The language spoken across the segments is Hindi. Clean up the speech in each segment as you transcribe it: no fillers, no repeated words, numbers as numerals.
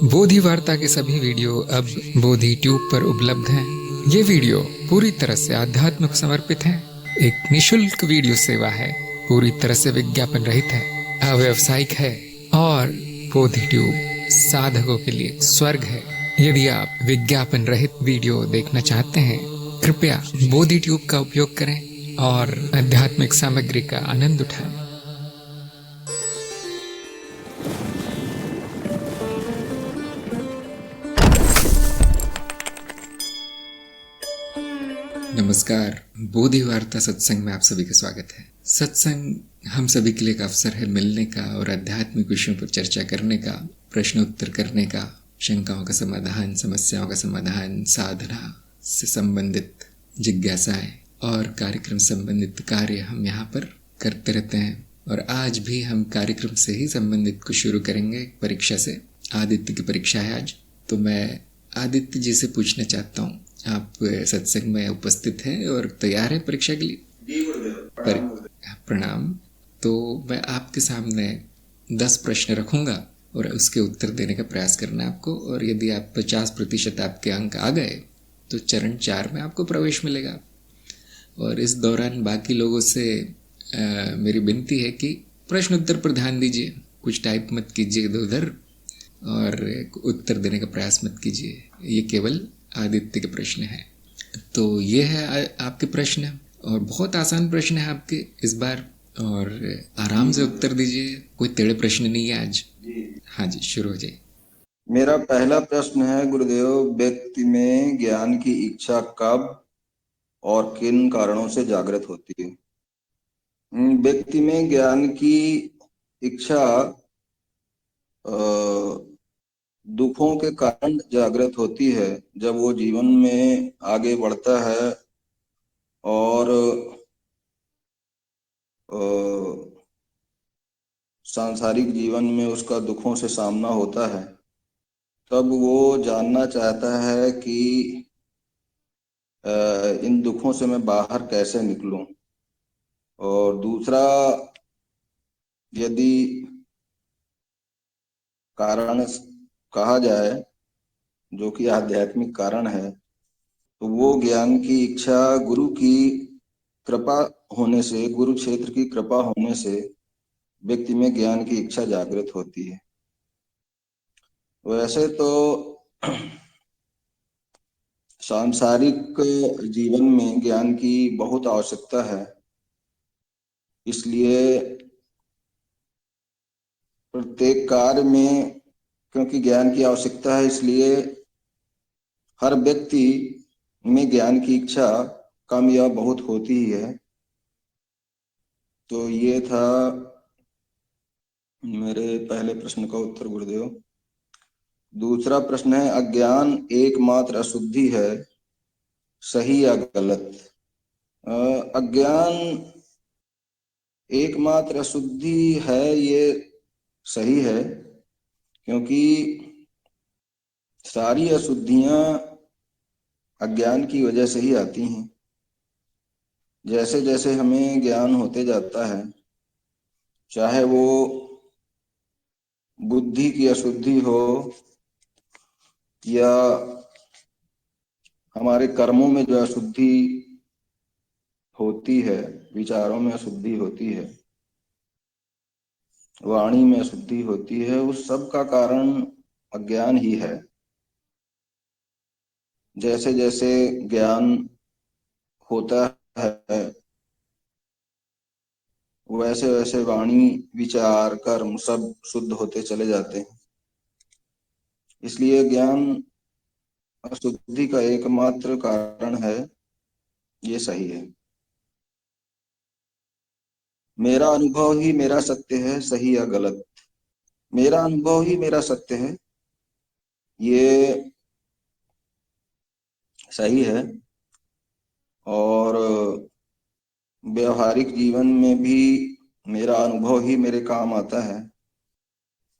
बोधि वार्ता के सभी वीडियो अब बोधि ट्यूब पर उपलब्ध हैं। ये वीडियो पूरी तरह से आध्यात्म को समर्पित है। एक निशुल्क वीडियो सेवा है, पूरी तरह से विज्ञापन रहित है, अव्यावसायिक है और बोधि ट्यूब साधकों के लिए स्वर्ग है। यदि आप विज्ञापन रहित वीडियो देखना चाहते हैं, कृपया बोधि ट्यूब का उपयोग करें और आध्यात्मिक सामग्री का आनंद उठाएं। नमस्कार, बोधि वार्ता सत्संग में आप सभी का स्वागत है। सत्संग हम सभी के लिए एक अवसर है मिलने का और आध्यात्मिक विषयों पर चर्चा करने का, प्रश्न उत्तर करने का, शंकाओं का समाधान, समस्याओं का समाधान, साधना से संबंधित जिज्ञासाएं और कार्यक्रम संबंधित कार्य हम यहाँ पर करते रहते हैं। और आज भी हम कार्यक्रम से ही संबंधित कुछ शुरू करेंगे, परीक्षा से। आदित्य की परीक्षा है आज, तो मैं आदित्य जी से पूछना चाहता हूँ, आप सत्संग में उपस्थित हैं और तैयार हैं परीक्षा के लिए? प्रणाम। तो मैं आपके सामने 10 प्रश्न रखूंगा और उसके उत्तर देने का प्रयास करना है आपको। और यदि आप 50% आपके अंक आ गए तो चरण 4 में आपको प्रवेश मिलेगा। और इस दौरान बाकी लोगों से मेरी विनती है कि प्रश्न उत्तर पर ध्यान दीजिए, कुछ टाइप मत कीजिए इधर उधर और उत्तर देने का प्रयास मत कीजिए। ये केवल आदित्य के प्रश्न है। तो ये है आपके प्रश्न, और बहुत आसान प्रश्न है आपके इस बार, और आराम से उत्तर दीजिए, कोई टेढ़े प्रश्न नहीं है आज। हाँ जी, शुरू हो जाइए। मेरा पहला प्रश्न है गुरुदेव, व्यक्ति में ज्ञान की इच्छा कब और किन कारणों से जागृत होती है? व्यक्ति में ज्ञान की इच्छा दुखों के कारण जागृत होती है जब वो जीवन में आगे बढ़ता है और सांसारिक जीवन में उसका दुखों से सामना होता है। तब वो जानना चाहता है कि इन दुखों से मैं बाहर कैसे निकलूं। और दूसरा, यदि कारण कहा जाए जो कि आध्यात्मिक कारण है, तो वो ज्ञान की इच्छा गुरु की कृपा होने से, गुरु क्षेत्र की कृपा होने से व्यक्ति में ज्ञान की इच्छा जागृत होती है। वैसे तो सांसारिक जीवन में ज्ञान की बहुत आवश्यकता है, इसलिए प्रत्येक कार्य में, क्योंकि ज्ञान की आवश्यकता है, इसलिए हर व्यक्ति में ज्ञान की इच्छा कम या बहुत होती ही है। तो ये था मेरे पहले प्रश्न का उत्तर गुरुदेव। दूसरा प्रश्न है, अज्ञान एकमात्र अशुद्धि है, सही या गलत? अज्ञान एकमात्र अशुद्धि है, ये सही है, क्योंकि सारी अशुद्धियां अज्ञान की वजह से ही आती हैं। जैसे जैसे हमें ज्ञान होते जाता है, चाहे वो बुद्धि की अशुद्धि हो या हमारे कर्मों में जो अशुद्धि होती है, विचारों में अशुद्धि होती है, वाणी में अशुद्धि होती है, उस सब का कारण अज्ञान ही है। जैसे जैसे ज्ञान होता है, वैसे वैसे वाणी, विचार, कर्म सब शुद्ध होते चले जाते हैं। इसलिए ज्ञान अशुद्धि का एकमात्र कारण है, ये सही है। मेरा अनुभव ही मेरा सत्य है, सही या गलत? मेरा अनुभव ही मेरा सत्य है, ये सही है। और व्यवहारिक जीवन में भी मेरा अनुभव ही मेरे काम आता है।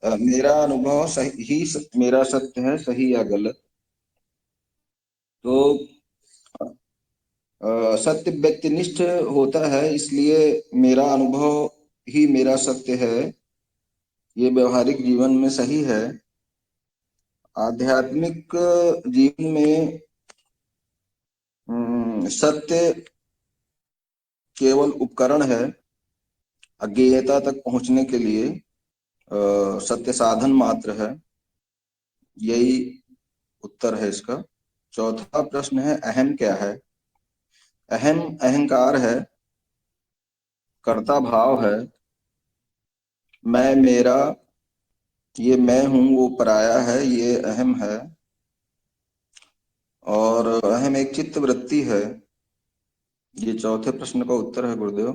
मेरा अनुभव सही ही मेरा सत्य है, सही या गलत? तो सत्य व्यक्तिनिष्ठ होता है, इसलिए मेरा अनुभव ही मेरा सत्य है, ये व्यवहारिक जीवन में सही है। आध्यात्मिक जीवन में सत्य केवल उपकरण है। अज्ञेयता तक पहुंचने के लिए सत्य साधन मात्र है। यही उत्तर है इसका। चौथा प्रश्न है, अहम क्या है? अहम अहंकार है, कर्ता भाव है, मैं मेरा, ये मैं हूं वो पराया है, ये अहम है। और अहम एक चित्त वृत्ति है। ये चौथे प्रश्न का उत्तर है गुरुदेव।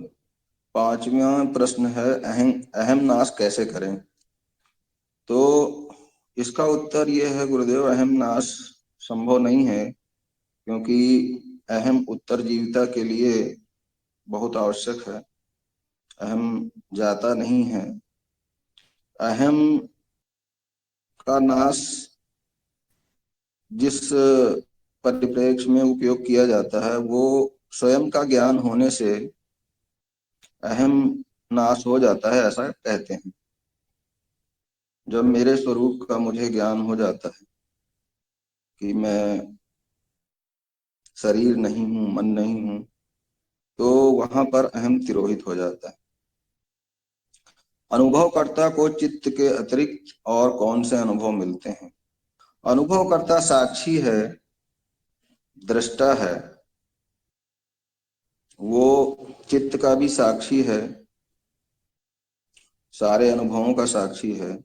पांचवा प्रश्न है, अहम अहम नाश कैसे करें? तो इसका उत्तर ये है गुरुदेव, अहम नाश संभव नहीं है, क्योंकि अहम उत्तरजीविता के लिए बहुत आवश्यक है। अहम जाता नहीं है। अहम का नाश जिस परिप्रेक्ष्य में उपयोग किया जाता है वो स्वयं का ज्ञान होने से अहम नाश हो जाता है, ऐसा कहते हैं। जब मेरे स्वरूप का मुझे ज्ञान हो जाता है कि मैं शरीर नहीं हूं, मन नहीं हूं, तो वहां पर अहम तिरोहित हो जाता है। अनुभवकर्ता को चित्त के अतिरिक्त और कौन से अनुभव मिलते हैं? अनुभवकर्ता साक्षी है, दृष्टा है, वो चित्त का भी साक्षी है, सारे अनुभवों का साक्षी है।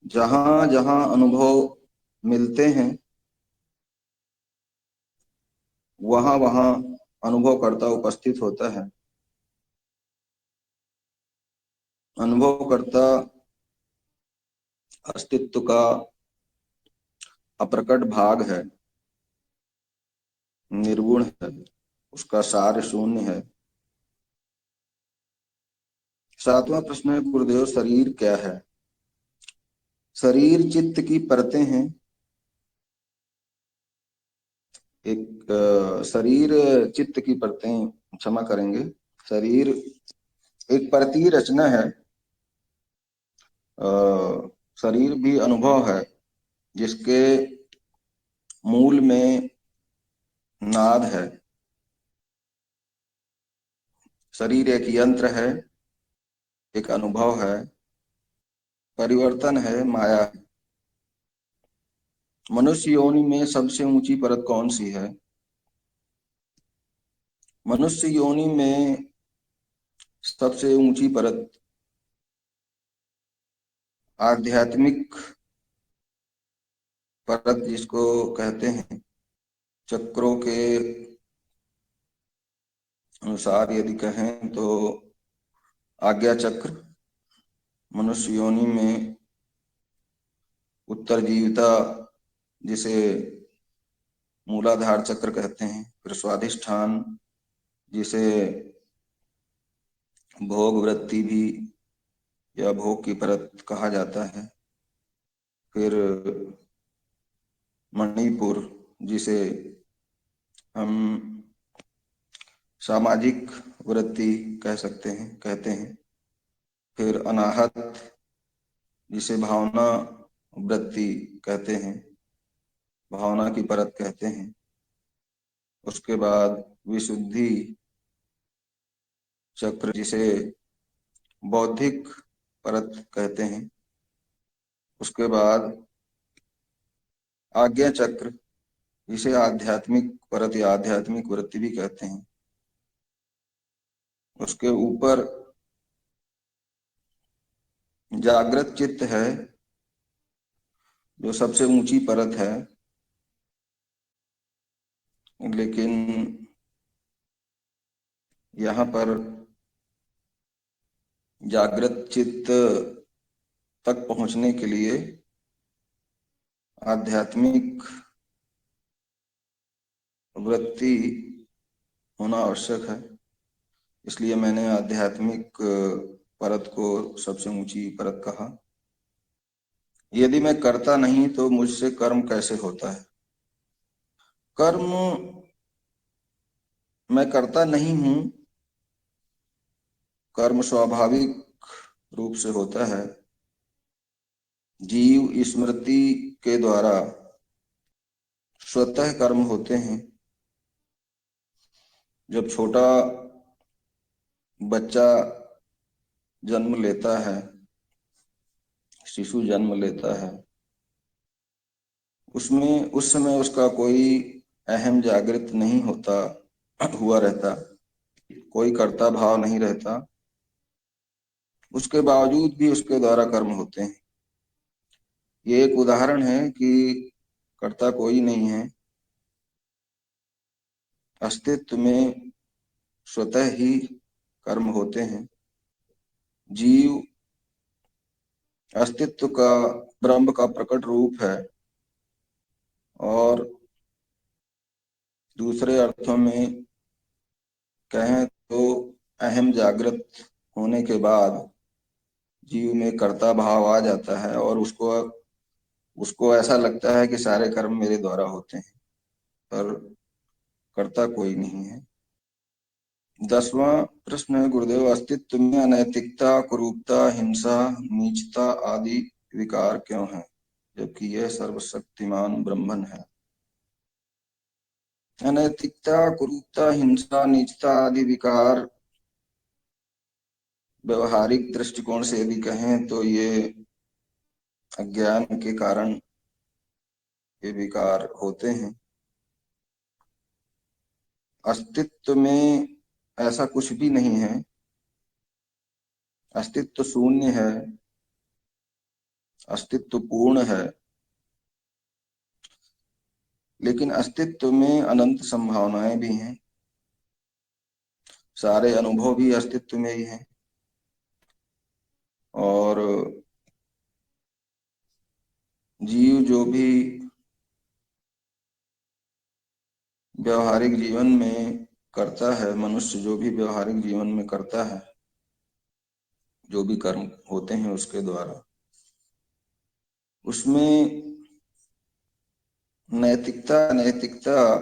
जहां जहां अनुभव मिलते हैं वहां वहां अनुभवकर्ता उपस्थित होता है। अनुभवकर्ता अस्तित्व का अप्रकट भाग है, निर्गुण है, उसका सार शून्य है। सातवां प्रश्न है गुरुदेव, शरीर क्या है? शरीर चित्त की परतें हैं। एक शरीर चित्त की परतें, क्षमा करेंगे, शरीर एक परतीय रचना है। शरीर भी अनुभव है, जिसके मूल में नाद है। शरीर एक यंत्र है, एक अनुभव है, परिवर्तन है, माया है। मनुष्य योनि में सबसे ऊंची परत कौन सी है? मनुष्य योनि में सबसे ऊंची परत आध्यात्मिक परत, जिसको कहते हैं चक्रों के अनुसार यदि कहें तो आज्ञा चक्र। मनुष्य योनि में उत्तरजीविता, जिसे मूलाधार चक्र कहते हैं, फिर स्वाधिष्ठान, जिसे भोग वृत्ति भी या भोग की परत कहा जाता है, फिर मणिपुर, जिसे हम सामाजिक वृत्ति कह सकते हैं, कहते हैं, फिर अनाहत, जिसे भावना वृत्ति कहते हैं, भावना की परत कहते हैं। उसके बाद विशुद्धि चक्र, जिसे बौद्धिक परत कहते हैं। उसके बाद आज्ञा चक्र, जिसे आध्यात्मिक परत या आध्यात्मिक वृत्ति भी कहते हैं। उसके ऊपर जागृत चित्त है, जो सबसे ऊंची परत है। लेकिन यहाँ पर जागृत चित्त तक पहुंचने के लिए आध्यात्मिक वृत्ति होना आवश्यक है। इसलिए मैंने आध्यात्मिक परत को सबसे ऊंची परत कहा। यदि मैं करता नहीं तो मुझसे कर्म कैसे होता है? कर्म मैं करता नहीं हूं, कर्म स्वाभाविक रूप से होता है। जीव स्मृति के द्वारा स्वतः कर्म होते हैं। जब छोटा बच्चा जन्म लेता है, शिशु जन्म लेता है, उसमें उस समय उसका कोई अहम जागृत नहीं होता हुआ रहता, कोई कर्ता भाव नहीं रहता। उसके बावजूद भी उसके द्वारा कर्म होते हैं। ये एक उदाहरण है कि कर्ता कोई नहीं है, अस्तित्व में स्वतः ही कर्म होते हैं। जीव अस्तित्व का, ब्रह्म का प्रकट रूप है और दूसरे अर्थों में कहें तो अहम जागृत होने के बाद जीव में कर्ता भाव आ जाता है और उसको उसको ऐसा लगता है कि सारे कर्म मेरे द्वारा होते हैं, पर कर्ता कोई नहीं है। 10वां प्रश्न है गुरुदेव, अस्तित्व में अनैतिकता, कुरूपता, हिंसा, नीचता आदि विकार क्यों है, जबकि यह सर्वशक्तिमान ब्रह्मन है? अनैतिकता, कुरूपता, हिंसा, नीचता आदि विकार व्यवहारिक दृष्टिकोण से यदि कहें तो ये अज्ञान के कारण ये विकार होते हैं। अस्तित्व में ऐसा कुछ भी नहीं है, अस्तित्व शून्य है, अस्तित्व पूर्ण है, लेकिन अस्तित्व में अनंत संभावनाएं भी हैं। सारे अनुभव भी अस्तित्व में ही हैं और जीव जो भी व्यवहारिक जीवन में करता है, मनुष्य जो भी व्यवहारिक जीवन में करता है, जो भी कर्म होते हैं उसके द्वारा, उसमें नैतिकता, अनैतिकता,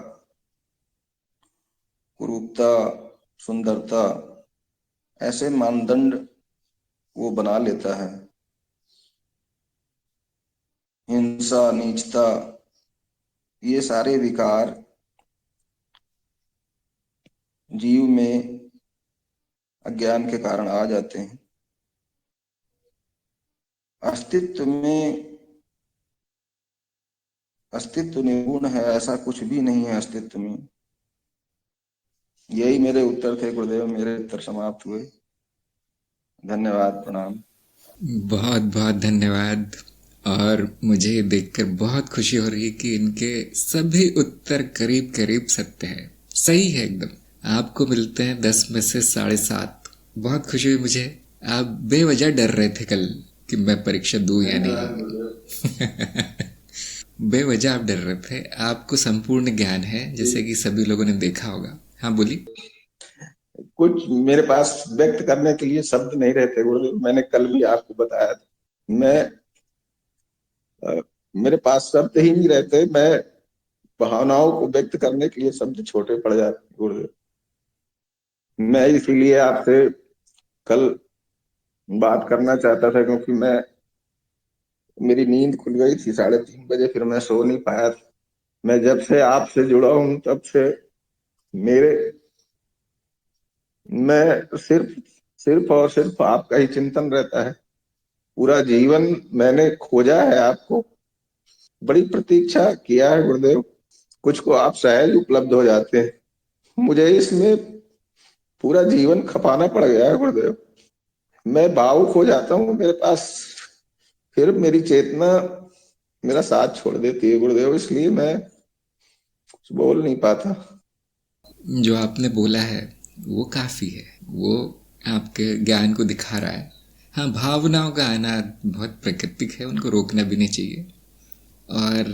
कुरूपता, सुंदरता ऐसे मानदंड वो बना लेता है। हिंसा, नीचता, ये सारे विकार जीव में अज्ञान के कारण आ जाते हैं। अस्तित्व में अस्तित्व निर्गुण है, ऐसा कुछ भी नहीं है अस्तित्व में। यही मेरे उत्तर थे गुरुदेव, मेरे उत्तर समाप्त हुए। धन्यवाद, प्रणाम। बहुत बहुत धन्यवाद। और मुझे देखकर बहुत खुशी हो रही है कि इनके सभी उत्तर करीब करीब सत्य है, सही है एकदम। आपको मिलते हैं 10 में से 7.5। बहुत खुशी हुई मुझे। आप बेवजह डर रहे थे कल कि मैं परीक्षा दूं या नहीं। बेवजह आप डर रहे थे। आपको संपूर्ण ज्ञान है, जैसे कि सभी लोगों ने देखा होगा। हाँ बोलिए। कुछ मेरे पास व्यक्त करने के लिए शब्द नहीं रहते गुरुदेव, मैंने कल भी आपको बताया था। मैं मेरे पास शब्द ही नहीं रहते, मैं भावनाओं को व्यक्त करने के लिए शब्द छोटे पड़ जाते गुरुदेव। मैं इसीलिए आपसे कल बात करना चाहता था, क्योंकि मेरी नींद खुल गई थी 3:30 बजे, फिर मैं सो नहीं पाया था। मैं जब से आपसे जुड़ा हूं तब से मेरे मैं सिर्फ और सिर्फ आपका ही चिंतन रहता है। पूरा जीवन मैंने खोजा है आपको, बड़ी प्रतीक्षा किया है गुरुदेव। कुछ को आप सहज उपलब्ध हो जाते हैं, मुझे इसमें पूरा जीवन खपाना पड़ गया है गुरुदेव। मैं भावुक हो जाता हूँ, मेरे पास फिर मेरी चेतना मेरा साथ छोड़ देती है गुरुदेव, इसलिए मैं कुछ बोल नहीं पाता। जो आपने बोला है वो काफ़ी है, वो आपके ज्ञान को दिखा रहा है। हाँ, भावनाओं का आना बहुत प्राकृतिक है, उनको रोकना भी नहीं चाहिए। और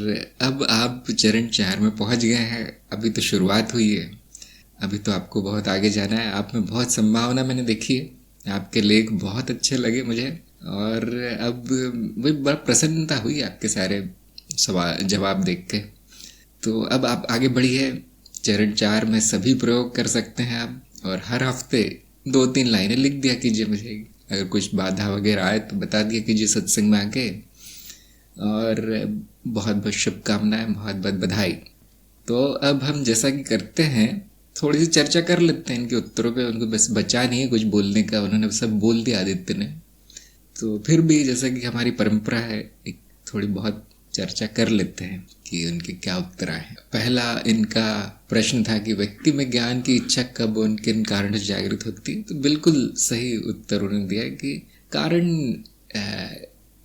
अब आप चरण 4 में पहुंच गए हैं। अभी तो शुरुआत हुई है, अभी तो आपको बहुत आगे जाना है। आप में बहुत संभावना मैंने देखी है, आपके लेख बहुत अच्छे लगे मुझे। और अब वही बड़ा प्रसन्नता हुई आपके सारे सवाल जवाब देख के। तो अब आप आगे बढ़िए। चरण 4 में सभी प्रयोग कर सकते हैं आप, और हर हफ्ते 2-3 लाइनें लिख दिया कीजिए मुझे। अगर कुछ बाधा वगैरह आए तो बता दिया कीजिए सत्संग में आके। और बहुत बहुत शुभकामनाएं, बहुत बहुत बधाई। तो अब हम जैसा कि करते हैं थोड़ी सी चर्चा कर लेते हैं इनके उत्तरों पे। उनको बस बचा नहीं है कुछ बोलने का, उन्होंने सब बोल दिया आदित्य ने। तो फिर भी जैसा कि हमारी परंपरा है, एक थोड़ी बहुत चर्चा कर लेते हैं कि उनके क्या उत्तर आए हैं। पहला इनका प्रश्न था कि व्यक्ति में ज्ञान की इच्छा कब और किन कारण से जागृत होती है। तो बिल्कुल सही उत्तर उन्होंने दिया कि कारण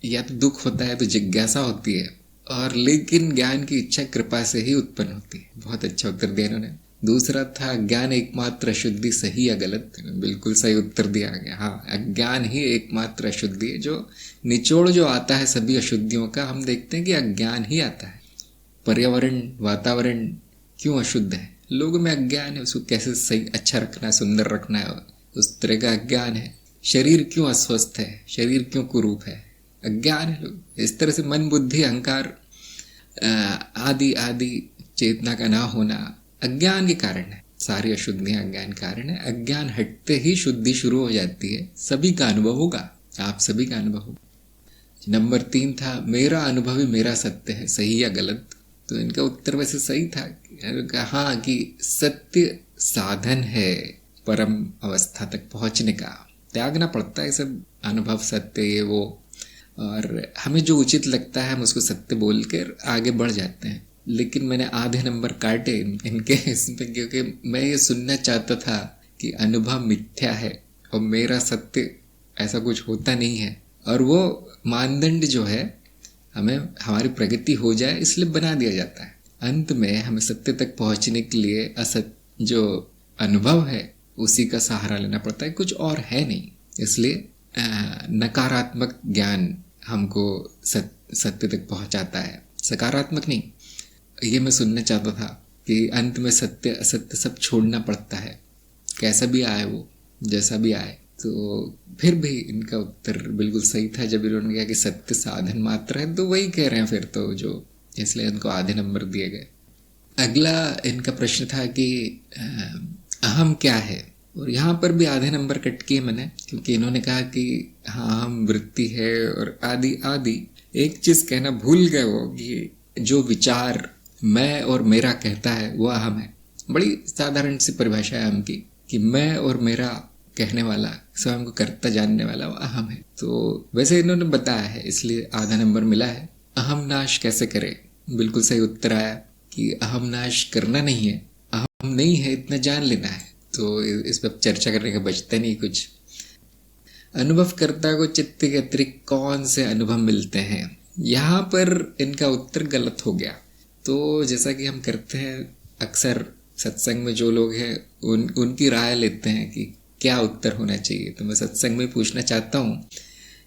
या तो दुख होता है तो जिज्ञासा होती है, और लेकिन ज्ञान की इच्छा कृपा से ही उत्पन्न होती है। बहुत अच्छा उत्तर दिया इन्होंने। दूसरा था ज्ञान एकमात्र अशुद्धि, सही या गलत? बिल्कुल सही उत्तर दिया गया। हाँ, अज्ञान ही एकमात्र अशुद्धि है। जो निचोड़ जो आता है सभी अशुद्धियों का, हम देखते हैं कि अज्ञान ही आता है। पर्यावरण, वातावरण क्यों अशुद्ध है? लोगों में अज्ञान है, उसको कैसे सही अच्छा रखना है, सुंदर रखना है, उस तरह का अज्ञान है। शरीर क्यों अस्वस्थ है, शरीर क्यों कुरूप है, अज्ञान है। लोग इस तरह से मन, बुद्धि, अहंकार आदि आदि चेतना का ना होना अज्ञान के कारण है। सारी अशुद्धियां अज्ञान कारण है। अज्ञान हटते ही शुद्धि शुरू हो जाती है। सभी का अनुभव होगा, आप सभी का अनुभव होगा। नंबर 3 था मेरा अनुभव ही मेरा सत्य है, सही या गलत? तो इनका उत्तर वैसे सही था। हाँ, कि सत्य साधन है परम अवस्था तक पहुंचने का। त्यागना पड़ता है सब अनुभव, सत्य, ये वो, और हमें जो उचित लगता है हम उसको सत्य बोलकर आगे बढ़ जाते हैं। लेकिन मैंने आधे नंबर काटे इनके इसमें, क्योंकि मैं ये सुनना चाहता था कि अनुभव मिथ्या है और मेरा सत्य ऐसा कुछ होता नहीं है। और वो मानदंड जो है हमें हमारी प्रगति हो जाए इसलिए बना दिया जाता है। अंत में हमें सत्य तक पहुंचने के लिए असत्य जो अनुभव है उसी का सहारा लेना पड़ता है, कुछ और है नहीं। इसलिए नकारात्मक ज्ञान हमको सत्य तक पहुंचाता है, सकारात्मक नहीं। ये मैं सुनना चाहता था कि अंत में सत्य असत्य सब छोड़ना पड़ता है, कैसा भी आए वो, जैसा भी आए। तो फिर भी इनका उत्तर बिल्कुल सही था जब इन्होंने कहा कि सत्य साधन मात्र है। तो वही कह रहे हैं फिर तो, जो इसलिए इनको आधे नंबर दिए गए। अगला इनका प्रश्न था कि अहम क्या है, और यहाँ पर भी आधे नंबर कट किए मैंने, क्योंकि इन्होंने कहा कि हाँ हम वृत्ति है और आदि आदि। एक चीज कहना भूल गए वो, कि जो विचार मैं और मेरा कहता है वो अहम है। बड़ी साधारण सी परिभाषा है अहम की, कि मैं और मेरा कहने वाला, स्वयं को करता जानने वाला, वो अहम है। तो वैसे इन्होंने बताया है इसलिए आधा नंबर मिला है। अहम नाश कैसे करें? बिल्कुल सही उत्तर आया कि अहम नाश करना नहीं है, अहम नहीं है इतना जान लेना है। तो इस पर चर्चा करने का बचता नहीं कुछ। अनुभवकर्ता को चित्त के अतिरिक्त कौन से अनुभव मिलते हैं? यहाँ पर इनका उत्तर गलत हो गया। तो जैसा कि हम करते हैं अक्सर सत्संग में, जो लोग हैं उनकी राय लेते हैं कि क्या उत्तर होना चाहिए। तो मैं सत्संग में पूछना चाहता हूँ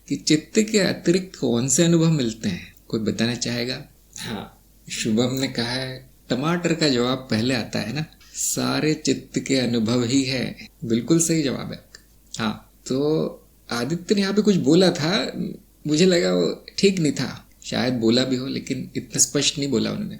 कि चित्त के अतिरिक्त कौन से अनुभव मिलते हैं? कोई बताना चाहेगा? हाँ, शुभम ने कहा है टमाटर का जवाब पहले आता है ना, सारे चित्त के अनुभव ही है। बिल्कुल सही जवाब है। हाँ, तो आदित्य ने यहाँ पे कुछ बोला था, मुझे लगा वो ठीक नहीं था, शायद बोला भी हो लेकिन इतना स्पष्ट नहीं बोला उन्होंने।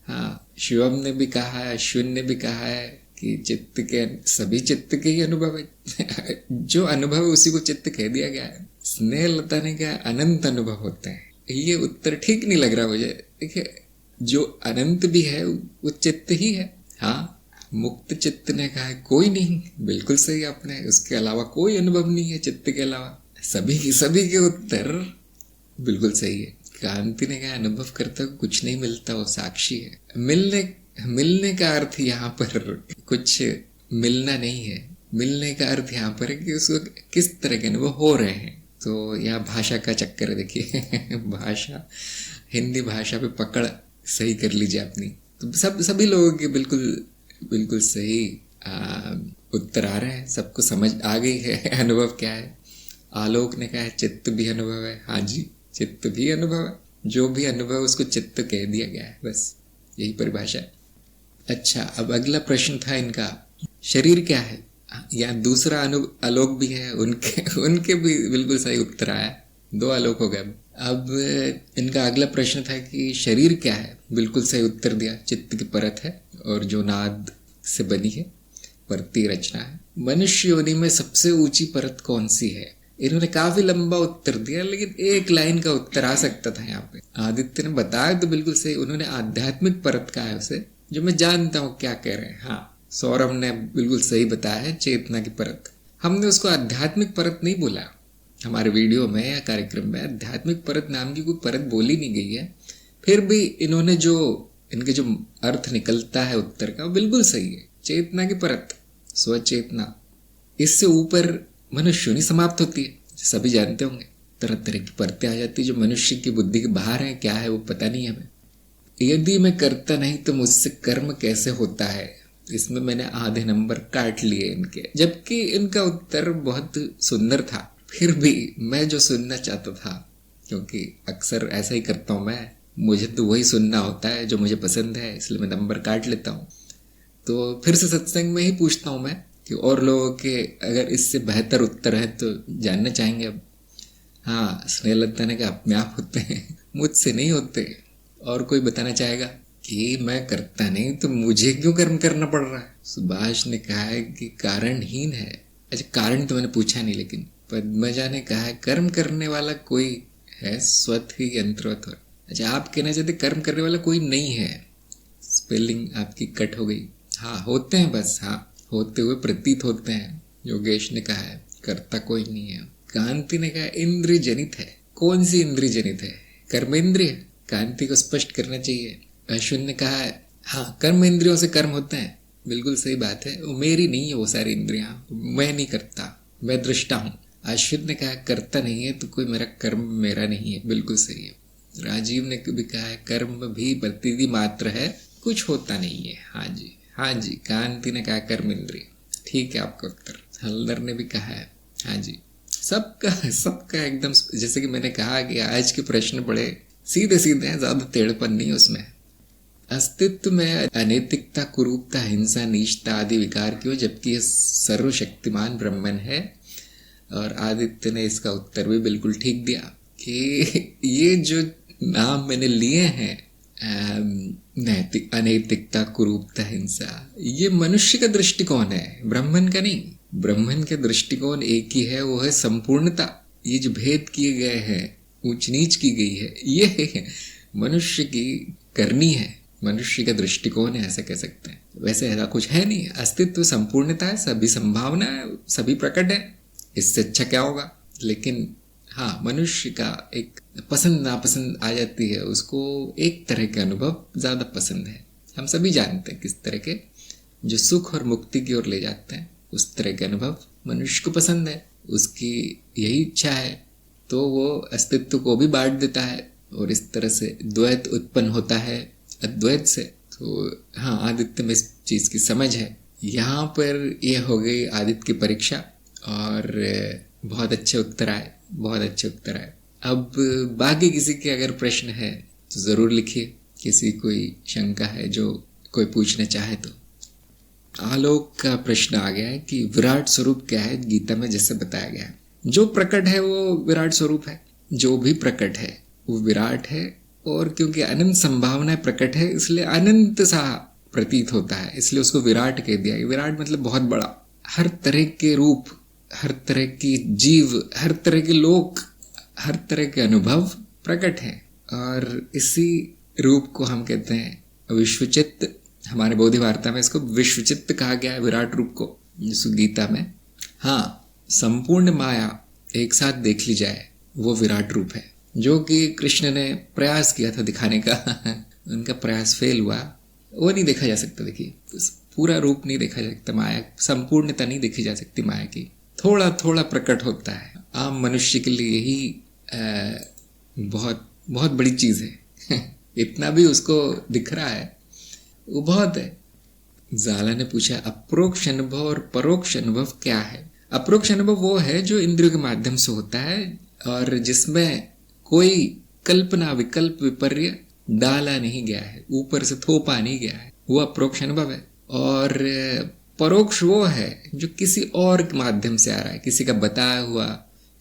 हाँ, शिवम ने भी कहा है, अश्विन ने भी कहा है कि चित्त के सभी चित्त के ही अनुभव है। जो अनुभव है उसी को चित्त कह दिया गया है। स्नेह लता ने कहा अनंत अनुभव होते हैं। ये उत्तर ठीक नहीं लग रहा मुझे। देखिए, जो अनंत भी है वो चित्त ही है। हाँ, मुक्त चित्त ने कहा है कोई नहीं। बिल्कुल सही आपने, उसके अलावा कोई अनुभव नहीं है चित्त के अलावा। सभी के उत्तर बिल्कुल सही है। कांति ने कहा अनुभव करता को कुछ नहीं मिलता, वो साक्षी है। मिलने का अर्थ यहाँ पर कुछ मिलना नहीं है। मिलने का अर्थ यहाँ पर है कि उसको किस तरह के अनुभव हो रहे हैं। तो यहाँ भाषा का चक्कर है, देखिए भाषा, हिंदी भाषा पे पकड़ सही कर लीजिए अपनी। तो सभी लोगों के बिल्कुल सही उत्तर आ रहे हैं, सबको समझ आ गई है अनुभव क्या है। आलोक ने कहा है चित्त भी अनुभव है। हाँ जी, चित्त भी अनुभव है। जो भी अनुभव उसको चित्त कह दिया गया है, बस यही परिभाषा है। अच्छा, अब अगला प्रश्न था इनका, शरीर क्या है? यहाँ दूसरा आलोक भी है, उनके भी बिल्कुल सही उत्तर आया। 2 आलोक हो गए। अब इनका अगला प्रश्न था कि शरीर क्या है? बिल्कुल सही उत्तर दिया, चित्त की परत है और जो नाद से बनी है, परती रचना है। मनुष्य योनि में सबसे ऊंची परत कौन सी है? इन्होंने काफी लंबा उत्तर दिया, लेकिन एक लाइन का उत्तर आ सकता था यहाँ पे। आदित्य ने बताया तो बिल्कुल सही, उन्होंने आध्यात्मिक परत कहा है उसे, जो मैं जानता हूँ क्या कह रहे हैं। हाँ, सौरभ ने बिल्कुल सही बताया है, चेतना की परत। हमने उसको आध्यात्मिक परत नहीं बोला हमारे वीडियो में या कार्यक्रम में, आध्यात्मिक परत नाम की कोई परत बोली नहीं गई है। फिर भी इन्होंने जो इनके जो अर्थ निकलता है उत्तर का, वो बिल्कुल सही है। चेतना की परत, स्वचेतना, इससे ऊपर मनुष्य नहीं समाप्त होती है, सभी जानते होंगे। तरह तरह की परतें आ जाती है जो मनुष्य की बुद्धि के बाहर है, क्या है वो पता नहीं हमें। यदि मैं करता नहीं तो मुझसे कर्म कैसे होता है, इसमें मैंने आधे नंबर काट लिए इनके, जबकि इनका उत्तर बहुत सुंदर था। फिर भी मैं जो सुनना चाहता था, क्योंकि अक्सर ऐसा ही करता हूँ मैं, मुझे तो वही सुनना होता है जो मुझे पसंद है, इसलिए मैं नंबर काट लेता हूँ। तो फिर से सत्संग में ही पूछता हूँ मैं कि और लोगों के अगर इससे बेहतर उत्तर है तो जानना चाहेंगे अब। हाँ, स्नेहलता ने कहा अपने आप होते हैं, मुझसे नहीं होते। और कोई बताना चाहेगा कि मैं करता नहीं तो मुझे क्यों कर्म करना पड़ रहा है? सुभाष ने कहा है कि कारणहीन है। अच्छा, कारण तो मैंने पूछा नहीं, लेकिन पद्मजा ने कहा है कर्म करने वाला कोई है, स्वत ही यंत्रवत। अच्छा, आप कहना चाहते कर्म करने वाला कोई नहीं है, स्पेलिंग आपकी कट हो गई। हाँ, होते हैं बस, हाँ होते हुए प्रतीत होते हैं। योगेश ने कहा है करता कोई नहीं है। कांति ने कहा इंद्रिय जनित है। कौन सी इंद्रिय जनित है? कर्मेंद्रिय। कांति को स्पष्ट करना चाहिए। अश्विन ने कहा है हाँ, कर्म इंद्रियों से कर्म होते हैं, बिल्कुल सही बात है। वो मेरी नहीं है वो सारी इंद्रियां, मैं नहीं करता, मैं दृष्टा हूँ। अश्विन ने कहा करता नहीं है तो कोई मेरा कर्म मेरा नहीं है, बिल्कुल सही है। राजीव ने भी कहा है कर्म भी प्रतीति मात्र है, कुछ होता नहीं है। हाँ जी, हाँ जी। कांति ने कहा कर्म इंद्रिय, ठीक है आपका उत्तर। हल्दर ने भी कहा है हाँ जी। सबका एकदम, जैसे कि मैंने कहा कि आज के प्रश्न बड़े सीधे सीधे हैं, ज्यादा टेढ़पन नहीं उसमें। अस्तित्व में अनैतिकता, कुरूपता, हिंसा, नीचता आदि विकार क्यों, जबकि यह सर्वशक्तिमान ब्रह्मन है। और आदित्य ने इसका उत्तर भी बिल्कुल ठीक दिया कि ये जो नाम मैंने लिए हैं, नैतिक, अनैतिकता, कुरूपता, हिंसा, ये मनुष्य का दृष्टिकोण है, ब्राह्मण का नहीं। ब्राह्मण का दृष्टिकोण एक ही है, वो है संपूर्णता। ये जो भेद किए गए हैं, ऊंच नीच की गई है, ये मनुष्य की करनी है, मनुष्य का दृष्टिकोण है, ऐसा कह सकते हैं। वैसे ऐसा कुछ है नहीं, अस्तित्व संपूर्णता है, सभी संभावना है, सभी प्रकट है, इससे अच्छा क्या होगा। लेकिन हाँ, मनुष्य का एक पसंद नापसंद आ जाती है, उसको एक तरह के अनुभव ज्यादा पसंद है। हम सभी जानते हैं किस तरह के, जो सुख और मुक्ति की ओर ले जाते हैं, उस तरह के अनुभव मनुष्य को पसंद है, उसकी यही इच्छा है, तो वो अस्तित्व को भी बांट देता है और इस तरह से द्वैत उत्पन्न होता है अद्वैत से। तो हाँ, आदित्य में इस चीज की समझ है। यहाँ पर यह हो गई आदित्य की परीक्षा और बहुत अच्छे उत्तर आए, बहुत अच्छे उत्तर आए। अब बाकी किसी के अगर प्रश्न है तो जरूर लिखिए, किसी कोई शंका है जो कोई पूछना चाहे तो। आलोक का प्रश्न आ गया है कि विराट स्वरूप क्या है, गीता में जैसे बताया गया है। जो प्रकट है वो विराट स्वरूप है, जो भी प्रकट है वो विराट है। और क्योंकि अनंत संभावनाएं प्रकट है, इसलिए अनंत सा प्रतीत होता है, इसलिए उसको विराट कह दिया। विराट मतलब बहुत बड़ा, हर तरह के रूप, हर तरह की जीव, हर तरह के लोक, हर तरह के अनुभव प्रकट है। और इसी रूप को हम कहते हैं विश्वचित्त। हमारे बोधि वार्ता में इसको विश्वचित्त कहा गया है, विराट रूप को, जिस गीता में। हाँ, संपूर्ण माया एक साथ देख ली जाए वो विराट रूप है, जो कि कृष्ण ने प्रयास किया था दिखाने का उनका प्रयास फेल हुआ, वो नहीं देखा जा सकता। देखिए, पूरा रूप नहीं देखा जा सकता, माया संपूर्णता नहीं देखी जा सकती माया की, थोड़ा थोड़ा प्रकट होता है। आम मनुष्य के लिए यही बहुत बहुत बड़ी चीज है इतना भी उसको दिख रहा है, वो बहुत है। जाला ने पूछा अप्रोक्ष अनुभव और परोक्ष अनुभव क्या है? अप्रोक्ष अनुभव वो है जो इंद्रियों के माध्यम से होता है और जिसमें कोई कल्पना, विकल्प, विपर्य डाला नहीं गया है, ऊपर से थोपा नहीं गया है, वो अप्रोक्ष अनुभव है। और परोक्ष वो है जो किसी और के माध्यम से आ रहा है, किसी का बताया हुआ,